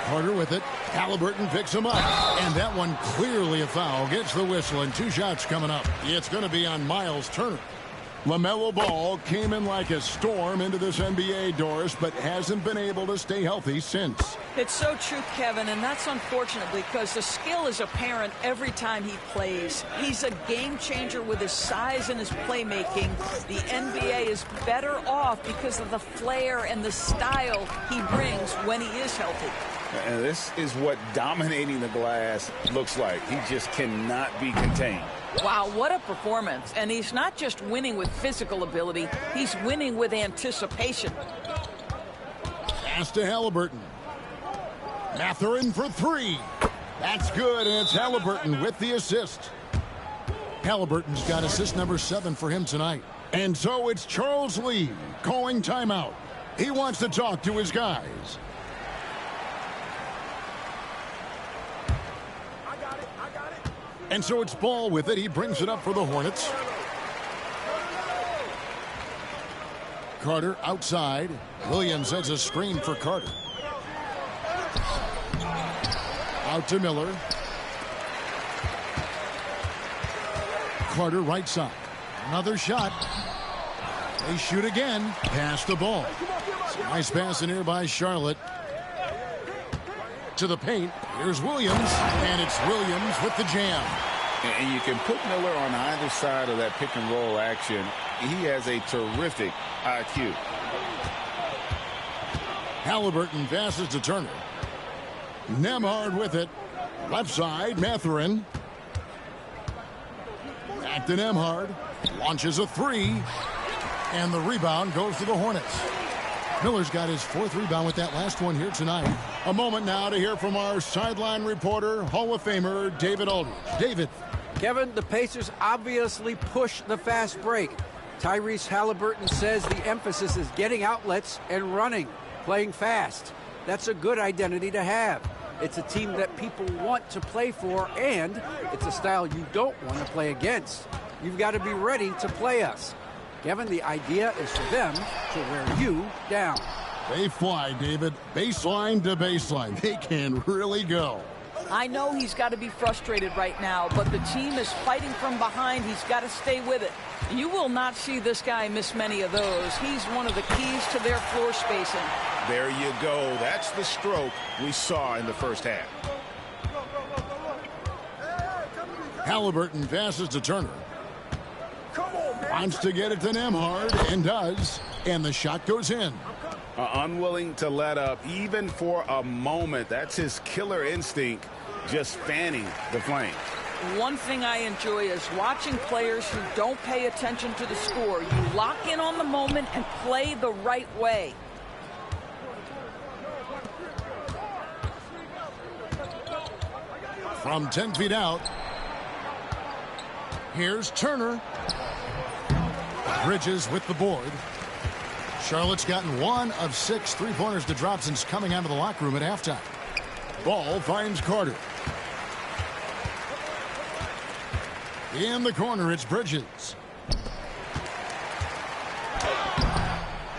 [SPEAKER 15] Carter with it. Halliburton picks him up. And that one clearly a foul. Gets the whistle, and 2 shots coming up. It's going to be on Miles Turner. LaMelo Ball came in like a storm into this NBA, Doris, but hasn't been able to stay healthy since.
[SPEAKER 17] It's so true, Kevin, and that's unfortunate because the skill is apparent every time he plays. He's a game changer with his size and his playmaking. The NBA is better off because of the flair and the style he brings when he is healthy.
[SPEAKER 16] And this is what dominating the glass looks like. He just cannot be contained.
[SPEAKER 17] Wow, what a performance. And he's not just winning with physical ability, he's winning with anticipation.
[SPEAKER 15] Pass to Halliburton. Mathurin for 3. That's good, and it's Halliburton with the assist. Halliburton's got assist number 7 for him tonight. And so it's Charles Lee calling timeout. He wants to talk to his guys. And so it's Ball with it. He brings it up for the Hornets. Carter outside. Williams has a screen for Carter. Out to Miller. Carter right side. Another shot. They shoot again. Pass the ball. Nice pass in here by Charlotte. To the paint. Here's Williams. And it's Williams with the jam.
[SPEAKER 16] And you can put Miller on either side of that pick and roll action. He has a terrific IQ.
[SPEAKER 15] Halliburton passes to Turner. Nemhard with it. Left side, Mathurin. Back to Nemhard. Launches a 3. And the rebound goes to the Hornets. Miller's got his 4th rebound with that last one here tonight. A moment now to hear from our sideline reporter, Hall of Famer David Aldridge. David.
[SPEAKER 18] Kevin, the Pacers obviously push the fast break. Tyrese Halliburton says the emphasis is getting outlets and running, playing fast. That's a good identity to have. It's a team that people want to play for, and it's a style you don't want to play against. You've got to be ready to play us. Kevin, the idea is for them to wear you down.
[SPEAKER 15] They fly, David. Baseline to baseline. They can really go.
[SPEAKER 17] I know he's got to be frustrated right now, but the team is fighting from behind. He's got to stay with it. You will not see this guy miss many of those. He's one of the keys to their floor spacing.
[SPEAKER 16] There you go. That's the stroke we saw in the first half.
[SPEAKER 15] Halliburton passes to Turner. Wants to get it to Nembhard, and does. And the shot goes in.
[SPEAKER 16] Unwilling to let up even for a moment. That's his killer instinct, just fanning the flame.
[SPEAKER 17] One thing I enjoy is watching players who don't pay attention to the score. You lock in on the moment and play the right way.
[SPEAKER 15] From 10 feet out, here's Turner. Bridges with the board. Charlotte's gotten 1 of 6 three-pointers to drop since coming out of the locker room at halftime. Ball finds Carter. In the corner, it's Bridges.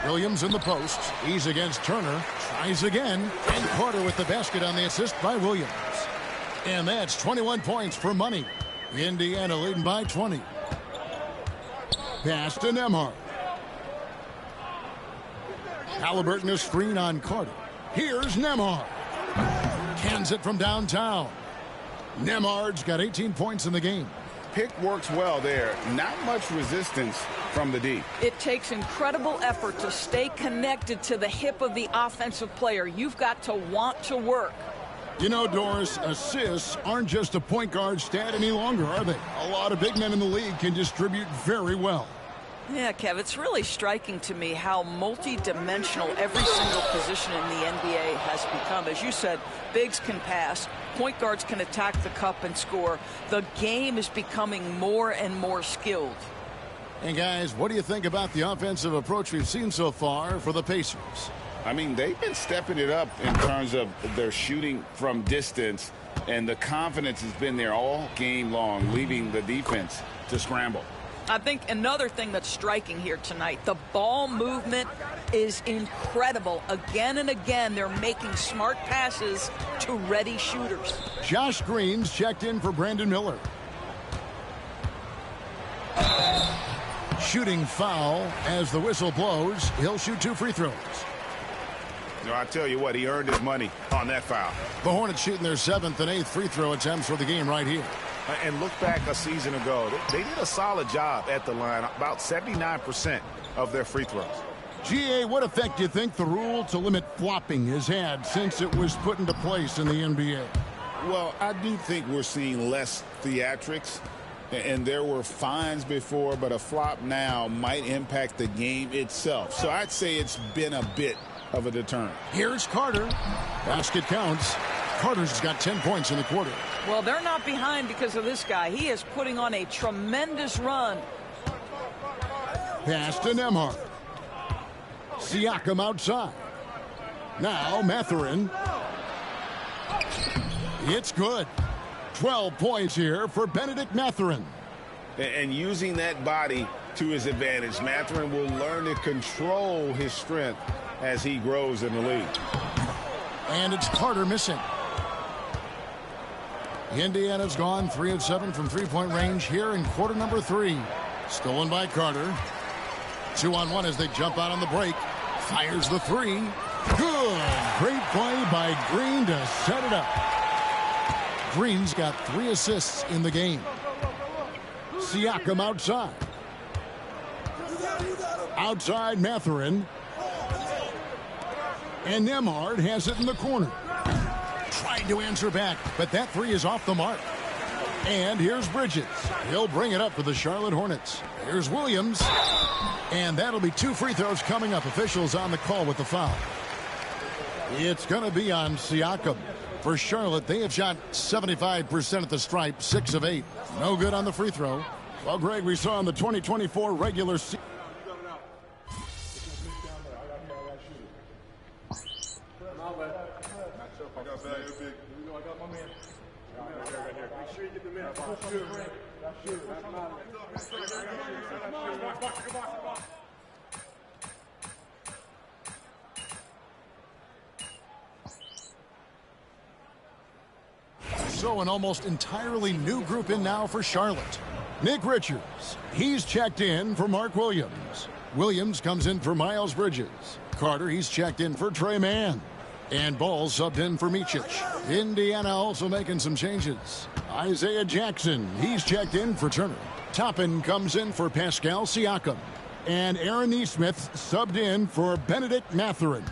[SPEAKER 15] Williams in the post. He's against Turner. Tries again. And Carter with the basket on the assist by Williams. And that's 21 points for money. Indiana leading by 20. Pass to Nembhard. Halliburton a screen on Carter. Here's Nembhard. Cans it from downtown. Nembhard's got 18 points in the game.
[SPEAKER 16] Pick works well there. Not much resistance from the D.
[SPEAKER 17] It takes incredible effort to stay connected to the hip of the offensive player. You've got to want to work.
[SPEAKER 15] You know, Doris, assists aren't just a point guard stat any longer, are they? A lot of big men in the league can distribute very well.
[SPEAKER 17] Yeah, Kev, it's really striking to me how multi-dimensional every single position in the NBA has become. As you said, bigs can pass, point guards can attack the cup and score. The game is becoming more and more skilled.
[SPEAKER 15] And guys, what do you think about the offensive approach we've seen so far for the Pacers?
[SPEAKER 16] I mean, they've been stepping it up in terms of their shooting from distance, and the confidence has been there all game long, leaving the defense to scramble.
[SPEAKER 17] I think another thing that's striking here tonight, the ball movement is incredible. Again and again, they're making smart passes to ready shooters.
[SPEAKER 15] Josh Green's checked in for Brandon Miller. Shooting foul as the whistle blows. He'll shoot 2 free throws.
[SPEAKER 16] No, I tell you what, he earned his money on that foul.
[SPEAKER 15] The Hornets shooting their 7th and 8th free throw attempts for the game right here.
[SPEAKER 20] And look back a season ago. They did a solid job at the line, about 79% of their free throws.
[SPEAKER 15] GA, what effect do you think the rule to limit flopping has had since it was put into place in the NBA?
[SPEAKER 16] Well, I do think we're seeing less theatrics. And there were fines before, but a flop now might impact the game itself. So I'd say it's been a bit of a deterrent.
[SPEAKER 15] Here's Carter. Basket counts. Carter's got 10 points in the quarter.
[SPEAKER 17] Well, they're not behind because of this guy. He is putting on a tremendous run.
[SPEAKER 15] Pass to Nembhard. Siakam outside. Now Mathurin. It's good. 12 points here for Benedict Mathurin.
[SPEAKER 16] And using that body to his advantage, Mathurin will learn to control his strength as he grows in the league.
[SPEAKER 15] And it's Carter missing. Indiana's gone 3 of 7 from three-point range here in quarter number 3. Stolen by Carter. 2-on-1 as they jump out on the break. Fires the 3. Good. Great play by Green to set it up. Green's got 3 assists in the game. Siakam outside. Outside Mathurin. And Nembhard has it in the corner. Trying to answer back, but that 3 is off the mark. And here's Bridges. He'll bring it up for the Charlotte Hornets. Here's Williams. And that'll be 2 free throws coming up. Officials on the call with the foul. It's going to be on Siakam. For Charlotte, they have shot 75% at the stripe, 6 of 8. No good on the free throw. Well, Greg, we saw in the 2024 regular season. So an almost entirely new group in now for Charlotte. Nick Richards, he's checked in for Mark Williams. Williams comes in for Miles Bridges. Carter, he's checked in for Trey Mann. And Ball subbed in for Micic. Indiana also making some changes. Isaiah Jackson, he's checked in for Turner. Toppin comes in for Pascal Siakam. And Aaron Nesmith subbed in for Benedict Mathurin.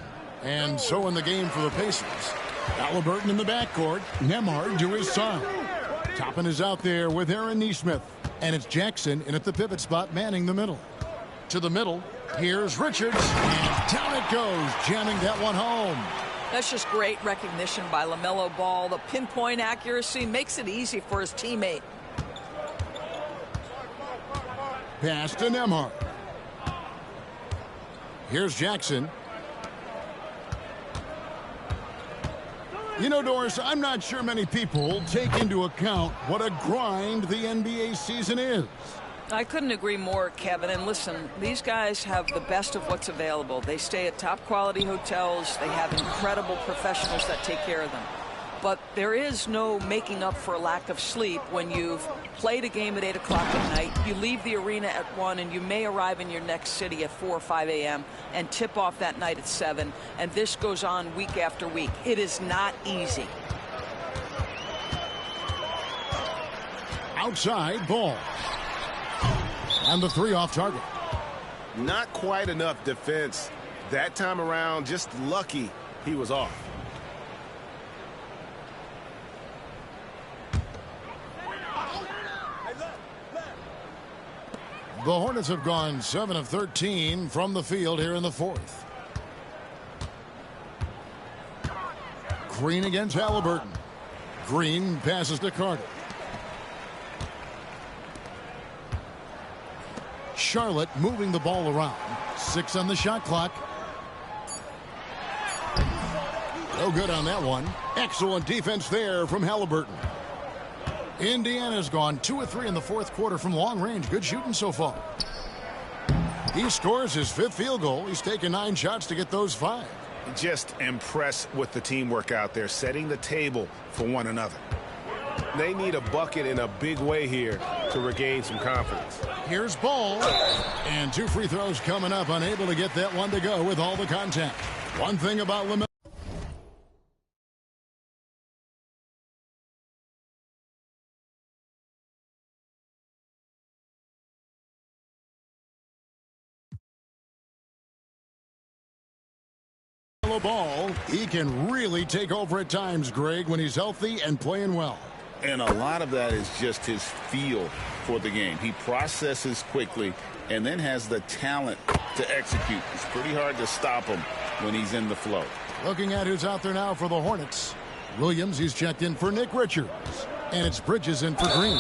[SPEAKER 15] And so in the game for the Pacers. Halliburton in the backcourt. Nembhard to his side. Toppin is out there with Aaron Nesmith. And it's Jackson in at the pivot spot, manning the middle. To the middle, here's Richards. And down it goes, jamming that one home.
[SPEAKER 17] That's just great recognition by LaMelo Ball. The pinpoint accuracy makes it easy for his teammate.
[SPEAKER 15] Pass to Nembhard. Here's Jackson. You know, Doris, I'm not sure many people take into account what a grind the NBA season is.
[SPEAKER 17] I couldn't agree more, Kevin. And listen, these guys have the best of what's available. They stay at top quality hotels. They have incredible professionals that take care of them. But there is no making up for a lack of sleep when you've played a game at 8 o'clock at night, you leave the arena at 1, and you may arrive in your next city at 4 or 5 a.m. and tip off that night at 7. And this goes on week after week. It is not easy.
[SPEAKER 15] Outside Ball. And the three off target.
[SPEAKER 20] Not quite enough defense. That time around, just lucky he was off.
[SPEAKER 15] The Hornets have gone 7 of 13 from the field here in the fourth. Green against Halliburton. Green passes to Carter. Charlotte moving the ball around. 6 on the shot clock. No good on that one. Excellent defense there from Halliburton. Indiana's gone 2 of 3 in the fourth quarter from long range. Good shooting so far. He scores his 5th field goal. He's taken 9 shots to get those 5.
[SPEAKER 20] Just impressed with the teamwork out there, setting the table for one another. They need a bucket in a big way here to regain some confidence.
[SPEAKER 15] Here's Ball. And 2 free throws coming up. Unable to get that one to go with all the contact. One thing about LaMelo. Ball, he can really take over at times, Greg, when he's healthy and playing well.
[SPEAKER 16] And a lot of that is just his feel for the game. He processes quickly and then has the talent to execute. It's pretty hard to stop him when he's in the flow.
[SPEAKER 15] Looking at who's out there now for the Hornets. Williams, he's checked in for Nick Richards. And it's Bridges in for Green.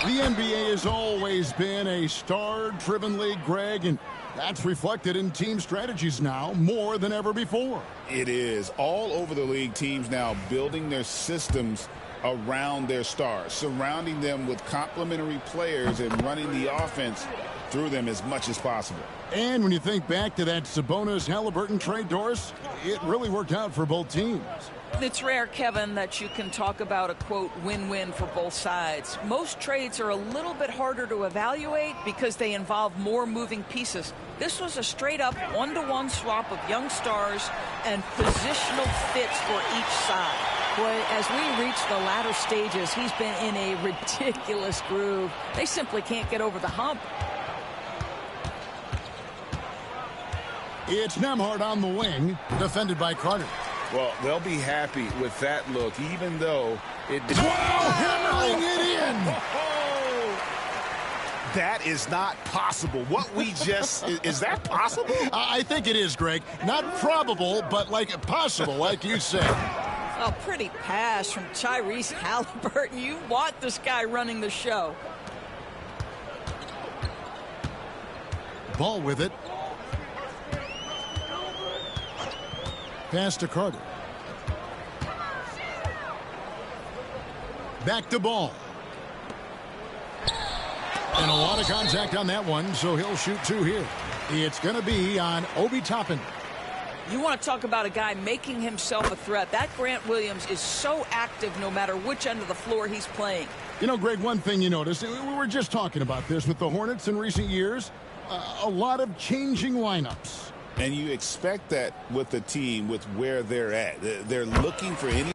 [SPEAKER 15] The NBA has always been a star-driven league, Greg, and that's reflected in team strategies now more than ever before.
[SPEAKER 16] It is. All over the league, teams now building their systems around their stars, surrounding them with complementary players and running the offense through them as much as possible.
[SPEAKER 15] And when you think back to that Sabonis-Halliburton trade, Doris, it really worked out for both teams.
[SPEAKER 17] It's rare, Kevin, that you can talk about a, quote, win-win for both sides. Most trades are a little bit harder to evaluate because they involve more moving pieces. This was a straight-up one-to-one swap of young stars and positional fits for each side. Boy, as we reach the latter stages, he's been in a ridiculous groove. They simply can't get over the hump.
[SPEAKER 15] It's Nembhard on the wing, defended by Carter.
[SPEAKER 16] Well, they'll be happy with that look, even though it did.
[SPEAKER 15] Wow, hammering it in!
[SPEAKER 20] That is not possible. What we just, is that possible?
[SPEAKER 15] I think it is, Greg. Not probable, but like possible, like you said.
[SPEAKER 17] A pretty pass from Tyrese Halliburton. You want this guy running the show.
[SPEAKER 15] Ball with it. Pass to Carter. Back to Ball. And a lot of contact on that one, so he'll shoot 2 here. It's going to be on Obi Toppin.
[SPEAKER 17] You want to talk about a guy making himself a threat. That Grant Williams is so active no matter which end of the floor he's playing.
[SPEAKER 15] You know, Greg, one thing you notice, we were just talking about this with the Hornets in recent years, a lot of changing lineups.
[SPEAKER 16] And you expect that with the team, with where they're at. They're looking for any